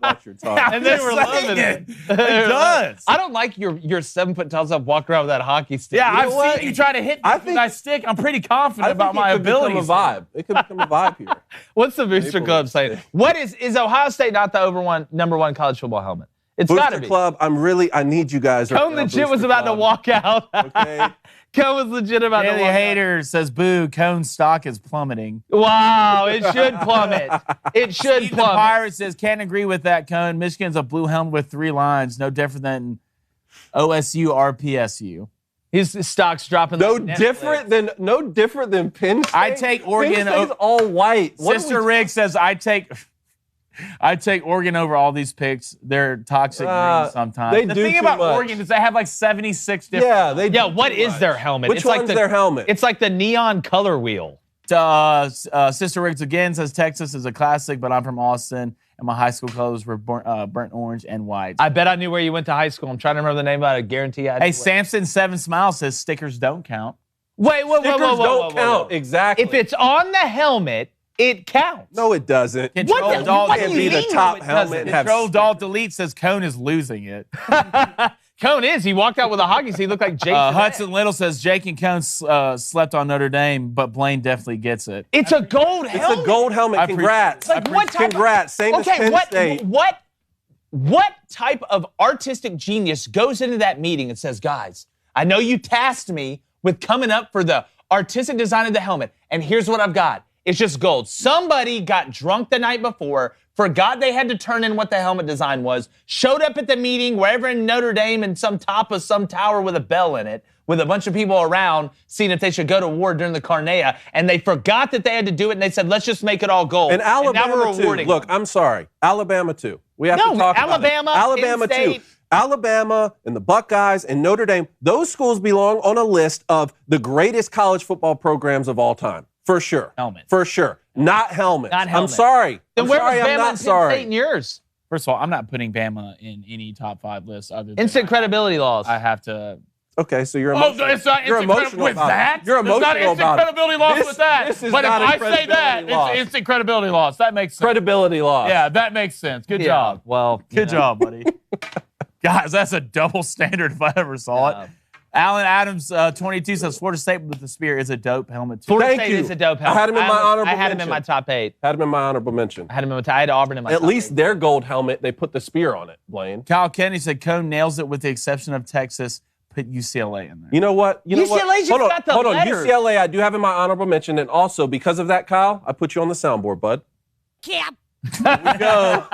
Watch your tongue. And they Just were saying loving it. It does. I don't like your 7 foot tall self walking around with that hockey stick. Yeah, You know I've what? seen you try to hit me I with think- that stick. I'm pretty confident about my it could abilities. become a vibe. It could become a vibe here. What's the Booster Maple Club Leafs saying? stick. What is Ohio State not the number one college football helmet? It's got to Booster be. Club, I need you guys. Cone around legit was Booster about to Club. walk out. Okay. Cone was legit about to Daily walk Hater says, boo, Cone's stock is plummeting. out. Wow, it should plummet. It should Steve the plummet. Pirate says, can't agree with that, Cone. Michigan's a blue helmet with 3 lines, no different than OSU or PSU. His stock's dropping. No like Netflix. different than Penn State. I take Oregon Penn State's all white. What are Sister we- Rig says, I take Oregon over all these picks. They're toxic green sometimes. they the do thing too about much. Oregon is they have like 76 different. Yeah, they. Yeah, do what too is much. their helmet? Which it's like one's their helmet? It's like the neon color wheel. Sister Riggs again says Texas is a classic, but I'm from Austin, and my high school colors were burnt orange and white. I bet I knew where you went to high school. I'm trying to remember the name, but I guarantee I. Hey, Samson 7 Smiles says stickers don't count. Wait, Stickers don't count. Exactly. If it's on the helmet, it counts. No, it doesn't. Control what can't do be you the mean top it helmet doesn't? and have Control Dalt Delete says Cone is losing it. Cone is. He walked out with a hockey stick. He looked like Jake. Hudson Little says Jake and Cone slept on Notre Dame, but Blaine definitely gets it. It's a gold helmet. It's a gold helmet. Congrats. Like what type Congrats. Same as Penn State. What type of artistic genius goes into that meeting and says, guys, I know you tasked me with coming up for the artistic design of the helmet, and here's what I've got. It's just gold. Somebody got drunk the night before, forgot they had to turn in what the helmet design was, showed up at the meeting wherever in Notre Dame in some top of some tower with a bell in it, with a bunch of people around seeing if they should go to war during the Carnea, and they forgot that they had to do it, and they said, let's just make it all gold. And Alabama, now we're rewarding too. Look, them. I'm sorry. Alabama, too. We have to talk about it. Alabama, too. Alabama and the Buckeyes and Notre Dame, those schools belong on a list of the greatest college football programs of all time. For sure. Helmet. For sure. Not helmets. Not helmet. I'm sorry. Then I'm where sorry. was Bama I'm not and Penn sorry. State in yours? First of all, I'm not putting Bama in any top 5 list other than Instant credibility laws. I have to. Okay, so you're emotional. It's not you're instant emotional with about that. it. You're emotional There's not instant credibility loss This- with that. this is But if not a I say that, credibility loss. it's instant credibility loss. That makes sense. Credibility loss. Yeah, that makes sense. Good Yeah, job. well, Good job, buddy. Guys, that's a double standard if I ever saw Yeah. it. Alan Adams, 22, says Florida State with the spear is a dope helmet, too. Florida Thank State you. is a dope helmet. I had him in my honorable I had him in mention. my top 8. Had him in my honorable mention. I had Auburn in my At top least 8. their gold helmet, they put the spear on it, Blaine. Kyle Kennedy said Cone nails it with the exception of Texas. Put UCLA in there. You know what? You know what? UCLA just Hold on, got the hold on. letters. UCLA, I do have in my honorable mention, and also because of that, Kyle, I put you on the soundboard, bud. Cap. There we go.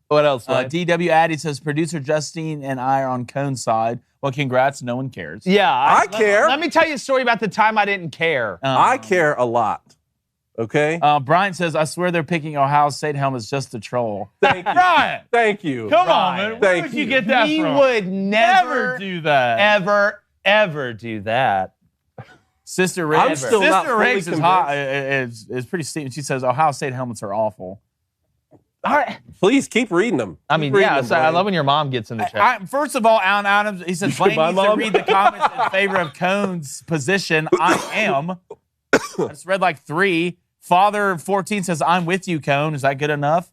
What else? Mike? DW Addy says producer Justine and I are on Cone's side. Well, congrats. No one cares. Yeah. I care. Let me tell you a story about the time I didn't care. I care a lot. Okay? Brian says, I swear they're picking Ohio State helmets just to troll. Thank you. Brian, Thank you. come on, man. Where Thank would you you. get that We from? would never do that. ever do that. Sister Riggs, I'm still not Sister fully Riggs is hot. Is pretty steep. She says Ohio State helmets are awful. All right. Please keep reading them. I Keep mean, reading yeah. them, So I Blaine. love when your mom gets in the chat. First of all, Alan Adams, he says Blaine My needs to mom? read the comments in favor of Cone's position. I am. I just read like 3. Father 14 says, I'm with you, Cone. Is that good enough?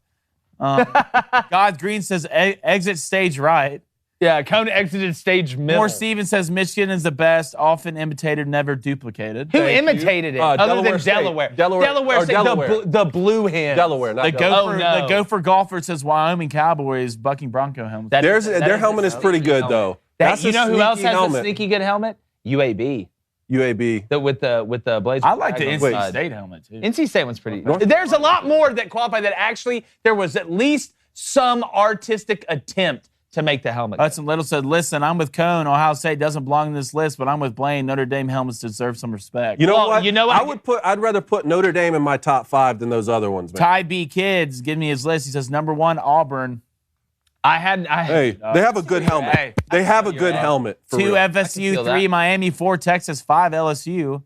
God Green says, exit stage right. Yeah, Cone exited stage middle. Moore Stevens says, Michigan is the best, often imitated, never duplicated. Who Thank imitated you. it? Other Delaware than State. Delaware. Delaware State, Delaware. The blue hen. Delaware, not The Delaware. Gopher, the Gopher golfer says Wyoming Cowboys bucking Bronco helmets. Their helmet is pretty good, though. That's You a know who else sneaky has helmet. a sneaky good helmet? UAB. UAB. With the blazer. I like the tag on NC side. State helmet too. NC State one's pretty. North There's a lot more that qualify that actually there was at least some artistic attempt to make the helmet. Hudson Little said, listen, I'm with Cone. Ohio State doesn't belong in this list, but I'm with Blaine. Notre Dame helmets deserve some respect. You know Well, what? you know what? I'd rather put Notre Dame in my top 5 than those other ones, man. Ty B. Kids, give me his list. He says, number 1, Auburn. Hey, they have a good helmet. Hey, they have a good helmet. For 2, real. FSU, feel 3, that. Miami, 4, Texas, 5, LSU.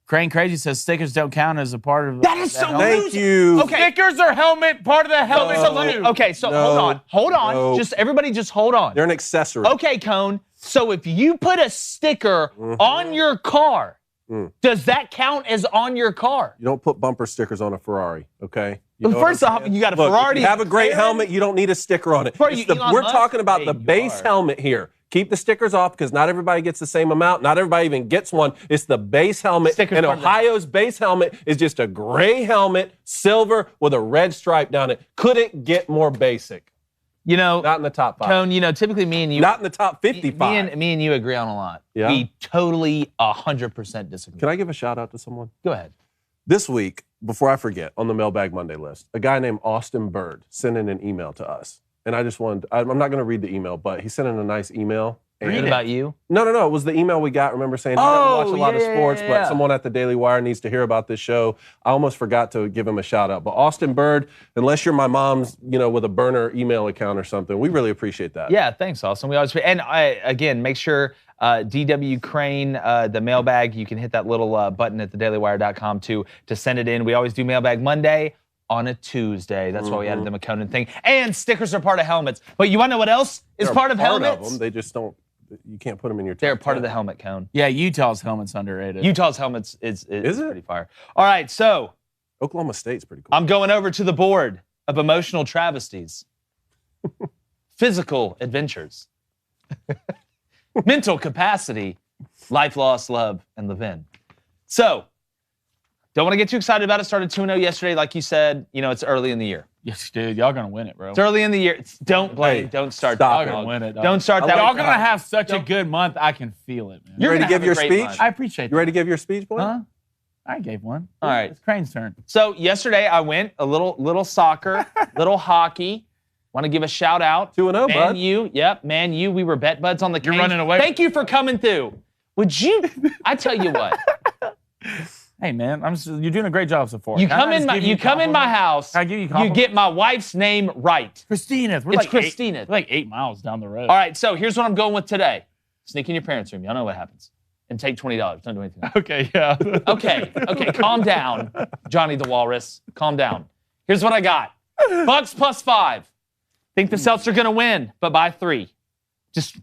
Crane Crazy says, stickers don't count as a part of That is so helmet. Thank you. Okay. Stickers are helmet, part of the helmet. So let me, okay, so No. hold on. No. Just everybody just hold on. They're an accessory. Okay, Cone. So if you put a sticker on your car, does that count as on your car? You don't put bumper stickers on a Ferrari, okay? You Well, know what first I'm off, saying? you got a Look, Ferrari If you have a great McLaren. helmet, you don't need a sticker on it. Bro, It's you the- Elon we're Musk? talking about Hey, the you base are. helmet here. Keep the stickers off because not everybody gets the same amount. Not everybody even gets one. It's the base helmet. Stickers And part of that. Ohio's base helmet is just a gray helmet, silver with a red stripe down it. Couldn't get more basic. You know, Not in the top 5. Cone, you know, typically me and you Not in the top 55. me and you agree on a lot. Yeah? We totally 100% disagree. Can I give a shout out to someone? Go ahead. This week, before I forget, on the Mailbag Monday list, a guy named Austin Bird sent in an email to us. And I just wanted, I'm not going to read the email, but he sent in a nice email. Read And about you. No. It was the email we got. Remember saying, I don't watch a lot of yeah, sports, yeah, but yeah. someone at the Daily Wire needs to hear about this show. I almost forgot to give him a shout out. But Austin Bird, unless you're my mom's, with a burner email account or something, we really appreciate that. Yeah, thanks, Austin. We always and again make sure DW Crane, the mailbag, you can hit that little button at thedailywire.com to send it in. We always do mailbag Monday on a Tuesday. That's why we added the McConan thing. And stickers are part of helmets. But you want to know what else is They're part of helmets? Of them. They just don't. You can't put them in your. They're part of the helmet cone. Yeah, Utah's helmet's underrated. Utah's helmets is it? Pretty fire. All right, so Oklahoma State's pretty cool. I'm going over to the board of emotional travesties, physical adventures, mental capacity, life lost, love, and Levin. So, don't want to get too excited about it. Started 2-0 yesterday, like you said. You know, it's early in the year. Yes, dude. Y'all gonna win it, bro. It's early in the year. Don't blame. Hey, Don't start. stop that. it. Y'all gonna win it. Dog. Don't start that. Y'all gonna have such a good month. I can feel it, man. You're ready to gonna give have your a great speech? month. I appreciate that. You ready to give your speech, boy? Huh? I gave one. All right. It's Crane's turn. So yesterday I went a little soccer, little hockey. Want to give a shout out. 2-0, bud. Man U, yep, Man U. We were bet buds on the You're Canes. running away. Thank you for coming through. Would you? I tell you what. Hey, man, you're doing a great job so far. You Can I come in just my give you compliments? house. Can I give you You compliments? get my wife's name right. Christina's. We're It's like Christina. We're like 8 miles down the road. All right. So here's what I'm going with today. Sneak in your parents' room. Y'all know what happens. And take $20. Don't do anything else. Okay, yeah. Okay. Calm down, Johnny the Walrus. Calm down. Here's what I got. Bucks +5. Think the Celtics are going to win, but by 3. Just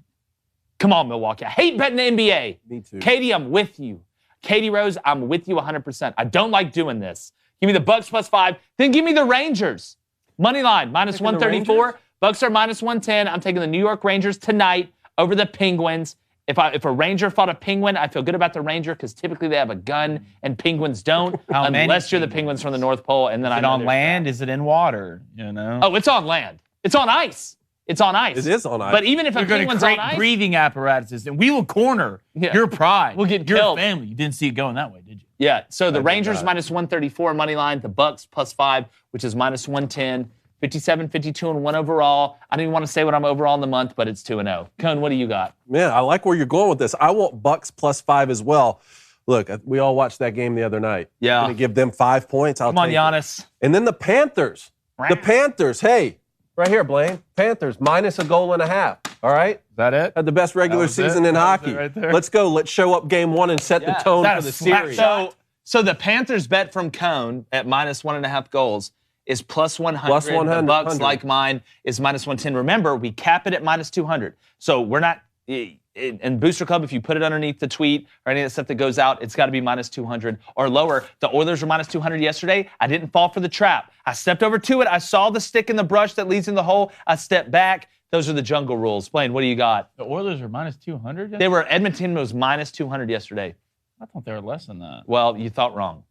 come on, Milwaukee. I hate betting the NBA. Me too. Katie, I'm with you. Katie Rose, I'm with you 100%. I don't like doing this. Give me the Bucks +5. Then give me the Rangers. Money line, -134. Bucks are -110. I'm taking the New York Rangers tonight over the Penguins. If a Ranger fought a Penguin, I feel good about the Ranger because typically they have a gun and Penguins don't, unless you're the Penguins from the North Pole. And then Is it on land? Is it in water? You know? Oh, it's on land. It's on ice. It's on ice. It is on ice. But even if a We're going to Penguin's on create ice, breathing apparatuses, and we will corner your pride. We'll get your killed. family. You didn't see it going that way, did you? yeah. So the Rangers not. -134 money line, the Bucks +5, which is -110, 57, 52, and 1 overall. I don't even want to say what I'm overall in the month, but it's 2-0. Cone, what do you got? Man, I like where you're going with this. I want Bucks +5 as well. Look, we all watched that game the other night. Yeah. I'm going to give them 5 points. Come on, Giannis. And then the Panthers. The Panthers, hey, right here, Blaine. Panthers, -1.5. All right? Is that it? Had the best regular was it? season in That was hockey. it right there. Let's go. Let's show up game 1 and set the tone that for a the slap series. shot? So the Panthers bet from Cone at -1.5 goals is +100. +100. The Bucks, like mine, is -110. Remember, we cap it at -200. So we're not in Booster Club. If you put it underneath the tweet or any of the stuff that goes out, it's got to be -200 or lower. The Oilers were -200 yesterday. I didn't fall for the trap. I stepped over to it. I saw the stick in the brush that leads in the hole. I stepped back. Those are the jungle rules. Blaine, what do you got? The Oilers are -200? They were Edmonton was -200 yesterday. I thought they were less than that. Well, you thought wrong.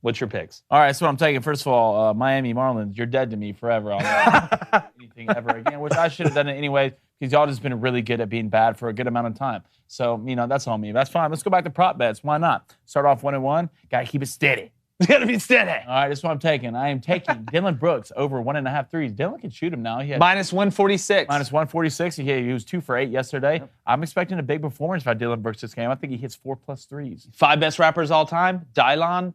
What's your picks? All right, so I'm taking, first of all, Miami Marlins. You're dead to me forever. I'll never do anything ever again, which I should have done it anyway because y'all just been really good at being bad for a good amount of time. So, that's on me. That's fine. Let's go back to prop bets. Why not? Start off 1-1. Got to keep it steady. It's got to be steady. All right, that's what I'm taking. I am taking Dylan Brooks over 1.5 threes. Dylan can shoot him now. He had -146. -146. He was 2 for 8 yesterday. I'm expecting a big performance by Dylan Brooks this game. I think he hits 4+ threes. 5 best rappers all time: Dylon, and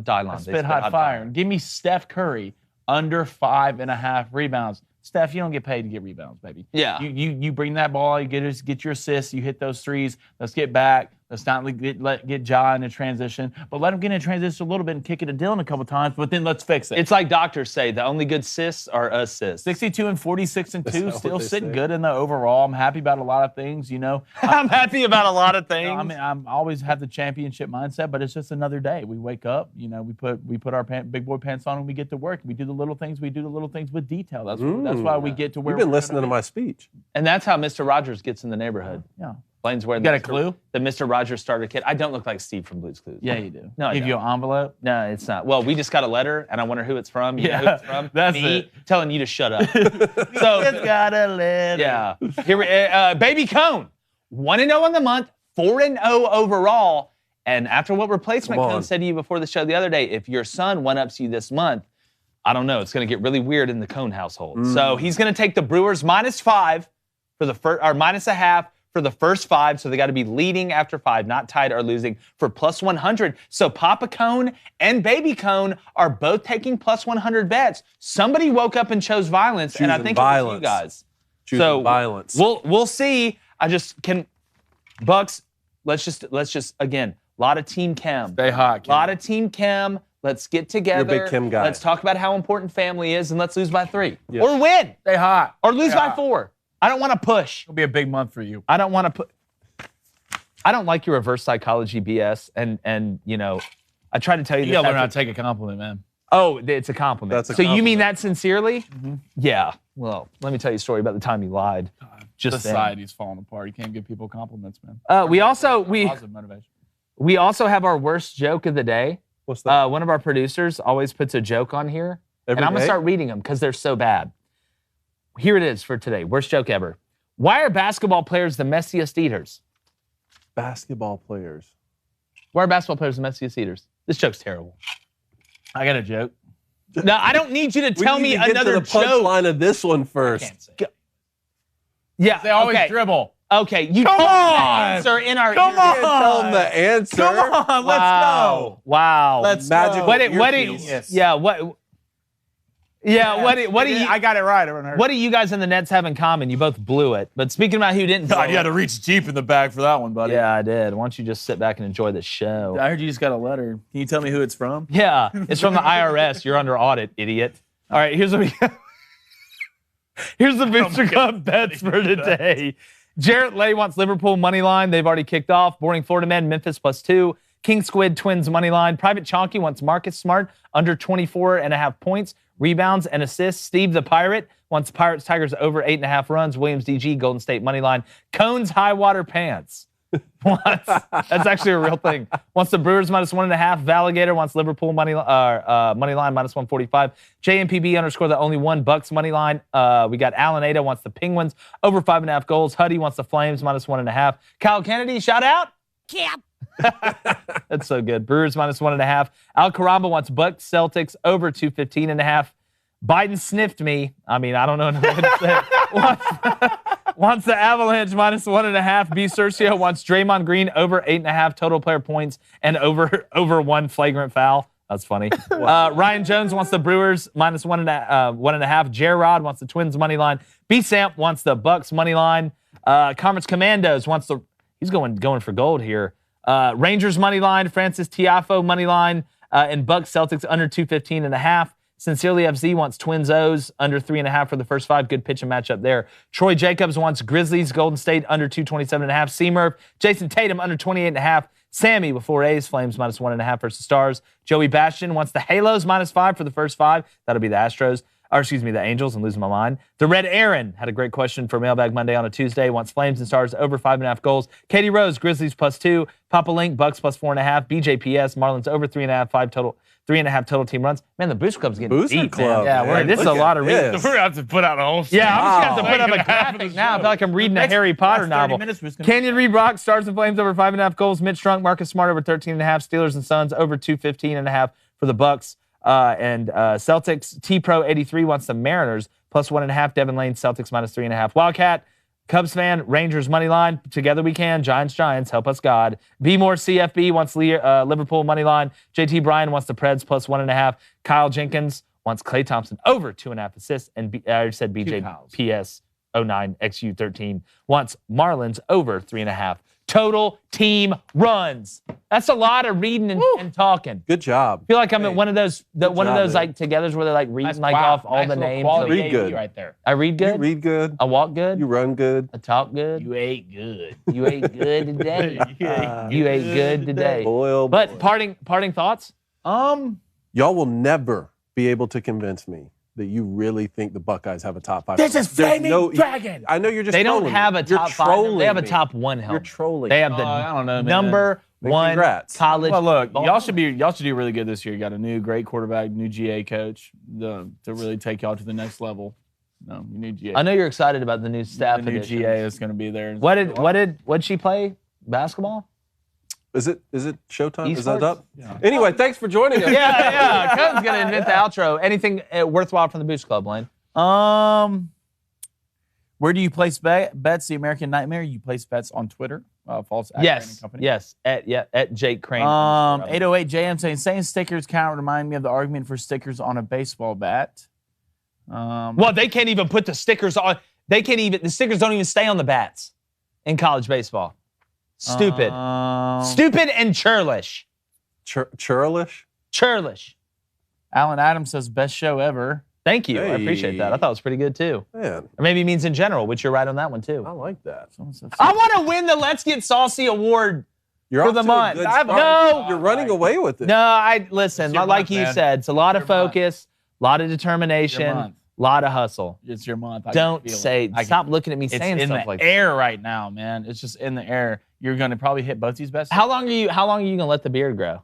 Dylon. Spit hot fire. And give me Steph Curry under 5.5 rebounds. Steph, you don't get paid to get rebounds, baby. Yeah. You bring that ball, you get your assists, you hit those threes. Let's get back. Let's not get Ja in a transition, but let him get in a transition a little bit and kick it to Dylan a couple times, but then let's fix it. It's like doctors say, the only good assists are assists. 62 and 46 and 2, what still they sitting say. good in the overall. I'm happy about a lot of things, I'm happy about a lot of things. I mean, I'm always have the championship mindset, but it's just another day. We wake up, we put our big boy pants on and we get to work. We do the little things. We do the little things with detail. That's why we get to where You've been we're listening to my speech. And that's how Mr. Rogers gets in the neighborhood. Yeah. Blaine's wearing You got a clue? the Mr. Rogers starter kit. I don't look like Steve from Blue's Clues. Yeah, you do. No, I Give you don't. an envelope. No, it's not. Well, we just got a letter, and I wonder who it's from. You know who Yeah, it's from? that's Me it. telling you to shut up. So, Just got a letter. yeah. Here, Baby Cone, 1-0 on the month, 4-0 overall. And after what replacement Come on. Cone said to you before the show the other day, if your son one-ups you this month, I don't know. It's going to get really weird in the Cone household. So he's going to take the Brewers -5 for the first, or -0.5 for the first 5. So they got to be leading after 5, not tied or losing for +100. So Papa Cone and Baby Cone are both taking +100 bets. Somebody woke up and chose violence, and I Choosing think it was you violence. guys. Choosing So violence. We'll see. I just can. Bucks. Let's just again. A lot of team chem. Stay hot, Kim. A lot of team chem. Let's get together. You're a big Kim guy. Let's talk about how important family is, and let's lose by 3 or win Stay hot. or lose Stay by hot. 4. I don't want to push. It'll be a big month for you. I don't want to put. I don't like your reverse psychology BS, and you know, I try to tell you. You this gotta learn how after- to take a compliment, man. Oh, it's a compliment. That's a so you mean compliment. that sincerely? Yeah. Well, let me tell you a story about the time you lied. Just then. Society's falling apart. You can't give people compliments, man. We Positive motivation. also have our worst joke of the day. What's that? One of our producers always puts a joke on here, Every and I'm gonna day? start reading them because they're so bad. Here it is for today. Worst joke ever. Why are basketball players the messiest eaters? Basketball players. Why are basketball players the messiest eaters? This joke's terrible. I got a joke. No, I don't need you to tell we me need to get another to the joke. punchline of this one first. Yeah, They always okay. dribble. Okay, you Come told on! the answer in our Come ear. on! Tell them the answer. Come on, let's go. Wow. Let's Magical go. What do earpiece. you? Yeah. What? Yeah. What do you? I got it right. Everyone heard. What do you guys in the Nets have in common? You both blew it. But speaking about who didn't, blow God, you had it- to reach deep in the bag for that one, buddy. Yeah, I did. Why don't you just sit back and enjoy the show? I heard you just got a letter. Can you tell me who it's from? Yeah, it's from the IRS. You're under audit, idiot. All right, here's what we got. Here's the Booster Club bets for today. Jarrett Lay wants Liverpool money line. They've already kicked off. Boring Florida men, Memphis +2. King Squid Twins money line. Private Chonky wants Marcus Smart under 24.5 points, rebounds, and assists. Steve the Pirate wants Pirates Tigers over 8.5 runs. Williams DG Golden State money line. Cone's high water pants. Wants, that's actually a real thing. Wants the Brewers -1.5. Valigator wants Liverpool money line -145. JMPB underscore the only one. Bucks money line. We got Alan Ada wants the Penguins over 5.5 goals. Huddy wants the Flames -1.5. Kyle Kennedy, shout out. Cap. That's so good. Brewers -1.5. Al Caramba wants Bucks Celtics over 215.5. Biden sniffed me. I mean, I don't know another way to say it. Wants the Avalanche -1.5. B. Cercio wants Draymond Green over 8.5 total player points and over 1 flagrant foul. That's funny. Ryan Jones wants the Brewers -1.5. J-Rod wants the Twins money line. B. Samp wants the Bucks money line. Conference Commandos wants the. He's going for gold here. Rangers money line. Francis Tiafo money line. And Bucks Celtics under 215.5. Sincerely FZ wants Twins O's under 3.5 for the first 5. Good pitch and matchup there. Troy Jacobs wants Grizzlies Golden State under 227.5. C-Murph. Jason Tatum under 28.5. Sammy before A's Flames -1.5 versus Stars. Joey Bastion wants the Halos -5 for the first 5. That'll be the Astros. Or excuse me, the Angels. I'm losing my mind. The Red Aaron had a great question for Mailbag Monday on a Tuesday. Wants Flames and Stars over 5.5 goals. Katie Rose, Grizzlies +2. Papa Link, Bucks +4.5. BJPS, Marlins over 3.5 total team runs. Man, the Booster Club's getting Booster deep, Club, man. man. This is Look a lot at of this. reading. We're going to have to put out a whole Yeah, I'm just Wow. going to have to put up a graphic now. I feel like I'm reading a Harry Potter last 30 novel. minutes was gonna- Canyon Reed Rock, Stars and Flames over 5.5 goals. Mitch Strunk, Marcus Smart over 13.5. Steelers and Suns over 215.5 for the Bucks. And Celtics, T-Pro 83 wants the Mariners +1.5. Devin Lane, Celtics -3.5. Wildcat, Cubs fan, Rangers money line. Together we can. Giants, help us God. B More CFB wants Liverpool money line. JT Bryan wants the Preds +1.5. Kyle Jenkins wants Klay Thompson over 2.5 assists. And I already said BJPS 09XU13 wants Marlins over 3.5 total team runs. That's a lot of reading and talking. Good job. I feel like I'm at one of those job, like togethers where they're like reading off all the names. Read good. right there. I read good. You read good. I walk good. You run good. I talk good. You ate good. You ate good today. You ate good today. Boy, oh But boy. parting thoughts? Y'all will never be able to convince me that you really think the Buckeyes have a top 5. This is There's Flaming Dragon. I know you're just They don't trolling have me. a You're top 5. trolling They have a me. top 1 You're helmet. trolling. They have the I don't know, man. number one Congrats. college. Well, look, ball. y'all should do really good this year. You got a new great quarterback, new GA coach to really take y'all to the next level. No, you need GA. I know you're excited about the new staff. the new additions. GA is going to be there. What'd she play? Basketball? Is it showtime? Is that Esports? up? Anyway, thanks for joining us. Yeah. Cone's gonna invent the outro. Anything worthwhile from the Boost Club, Lane? Where do you place bets? The American Nightmare. You place bets on Twitter. False. Yes. Company. Yes. At Jake Crane. 808 JM saying stickers kind of remind me of the argument for stickers on a baseball bat. Well, they can't even put the stickers on. The stickers don't even stay on the bats in college baseball? Stupid. Stupid and churlish. Churlish? Churlish. Alan Adams says best show ever. Thank you. I appreciate that. I thought it was pretty good too. Man, Or maybe it means in general, which you're right on that one too. I like that. I want to win the Let's Get Saucy award You're for off the to a month. good I've- start. no. You're running away with it. No, listen, your like month, you man. said, it's a lot of It's your month. focus, a lot of Your determination, month. a lot of hustle. It's your month. I can Don't feel it. say, I can- stop looking at me It's saying in stuff the like that. air right now, man. It's just in the air. You're going to probably hit both these best. How long are you going to let the beard grow?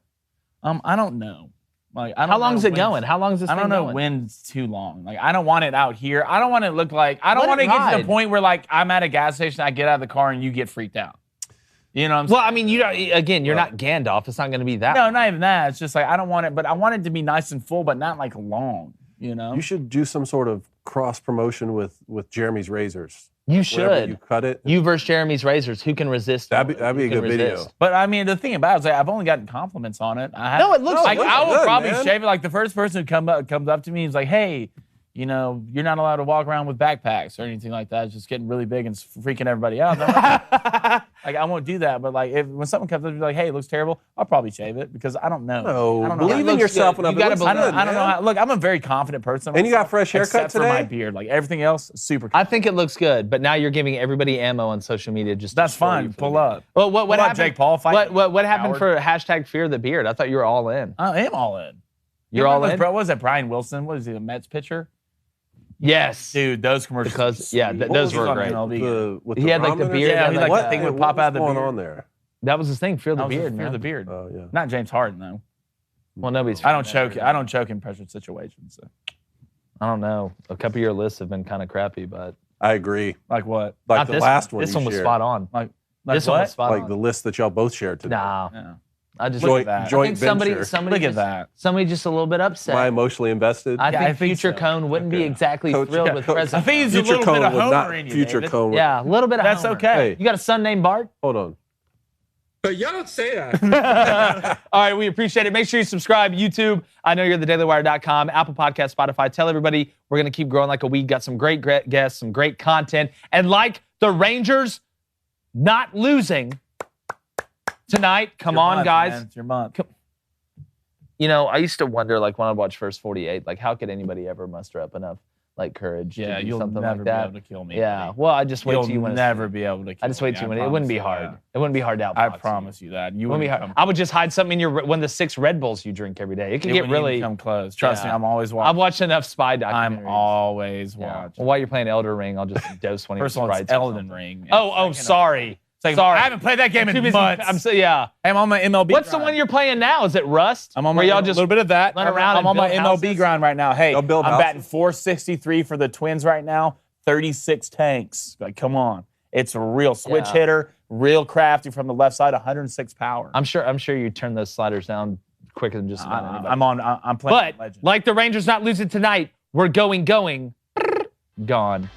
I don't know. Like, I don't How long know is it when's- going? How long is this I don't thing know going? when's too long. Like, I don't want it out here. I don't want it to look like, I don't Let want it to get to ride. the point where, like, I'm at a gas station, I get out of the car, and you get freaked out. You know what I'm saying? Well, I mean, you're not Gandalf. It's not going to be that. No, not even that. It's just like, I don't want it, but I want it to be nice and full, but not, like, long, you know? You should do some sort of cross promotion with Jeremy's razors. You Whenever should. you cut it. You versus Jeremy's razors. Who can resist? That'd be a Who can good video. resist? But I mean, the thing about it is, like, I've only gotten compliments on it. No, it looks like good. I will Good, probably man. shave it. Like the first person who comes up to me is like, "Hey, you know, you're not allowed to walk around with backpacks or anything like that. It's just getting really big and freaking everybody out." And I'm like, I won't do that. But like, when someone comes up and be like, "Hey, it looks terrible," I'll probably shave it because I don't know. No, I don't know. believe It in looks yourself good. enough. You gotta It looks believe- good, I don't know man. how. Look, I'm a very confident person. And you got fresh haircut except for my today? beard. Like everything else, super. I think it looks good, but now you're giving everybody ammo on social media. Just to That's destroy fine. you for the Pull beard. up. Well, what Pull up, happened? Jake Paul fight. What happened Coward. for hashtag fear the beard? I thought you were all in. I am all in. You're all in. What was that? Brian Wilson? What is he? The Mets pitcher? Yes, Dude, those commercials. Because yeah, What those was were he on great. MLB? With He had, like, the ramen or beard, something? yeah, he, like, What- the thing would what pop out was of the going beard. on there? That was his thing. Fear the That was beard, Fear man. the beard. Oh yeah. Not James Harden though. Well, nobody's. I don't choke. I don't choke in pressure situations. So. I don't know. A couple of your lists have been kind of crappy, but I agree. Like what? Like not the this last one. one. This you one was shared. spot on. Like This what? one was spot Like on. the list that y'all both shared today. Nah, Yeah. I just Joint, that. joint I think somebody venture. somebody Look at just, that. somebody just a little bit upset. Am I emotionally invested? I Yeah, think I think future so. Cone wouldn't be Okay. exactly Coach- thrilled yeah, with Coach- President. I think he's a Future little bit Cone of would Homer not. in you, Future David. Cone. would- Yeah, a little bit of That's Homer. okay. Hey. You got a son named Bart? Hold on. But y'all don't say that. All right, we appreciate it. Make sure you subscribe. YouTube, I know you're thedailywire.com, Apple Podcast, Spotify. Tell everybody we're going to keep growing like a weed. Got some great guests, some great content. And like the Rangers not losing tonight, come Your on, month, guys. man. It's your month. You know, I used to wonder, like, when I watched First 48, like, how could anybody ever muster up enough, like, courage Yeah, to do you'll something never like be that? able to kill me. Yeah, buddy. well, I just wait You'll till you win. never be able to kill I just wait me. till you I win. It wouldn't be promise you hard. that. It wouldn't be hard to outbox I you. promise you that. You It wouldn't be wouldn't hard. come, I would just hide something in your one of the 6 Red Bulls you drink every day. It could it get wouldn't even really. come close. Trust me, Yeah. I'm always I've watching. watched enough spy documentaries. I'm always Yeah. watching. Well, while you're playing Elder Ring, I'll just dose one of your First of all, sprites it's or Elden something. Ring. Oh, sorry. Like, Sorry. I haven't played that game Too in busy- months. I'm so yeah. I'm on my MLB. What's the grind. one you're playing now? Is it Rust? I'm on where my y'all a just little bit of that. run around I'm and on my build MLB houses? grind right now. Hey, Y'all build I'm batting houses? 463 for the Twins right now. 36 tanks. Like, come on. It's a real switch Yeah. hitter, real crafty from the left side. 106 power. I'm sure you turn those sliders down quicker than just about anybody. I'm playing But Legend. like the Rangers not losing tonight, we're going, gone.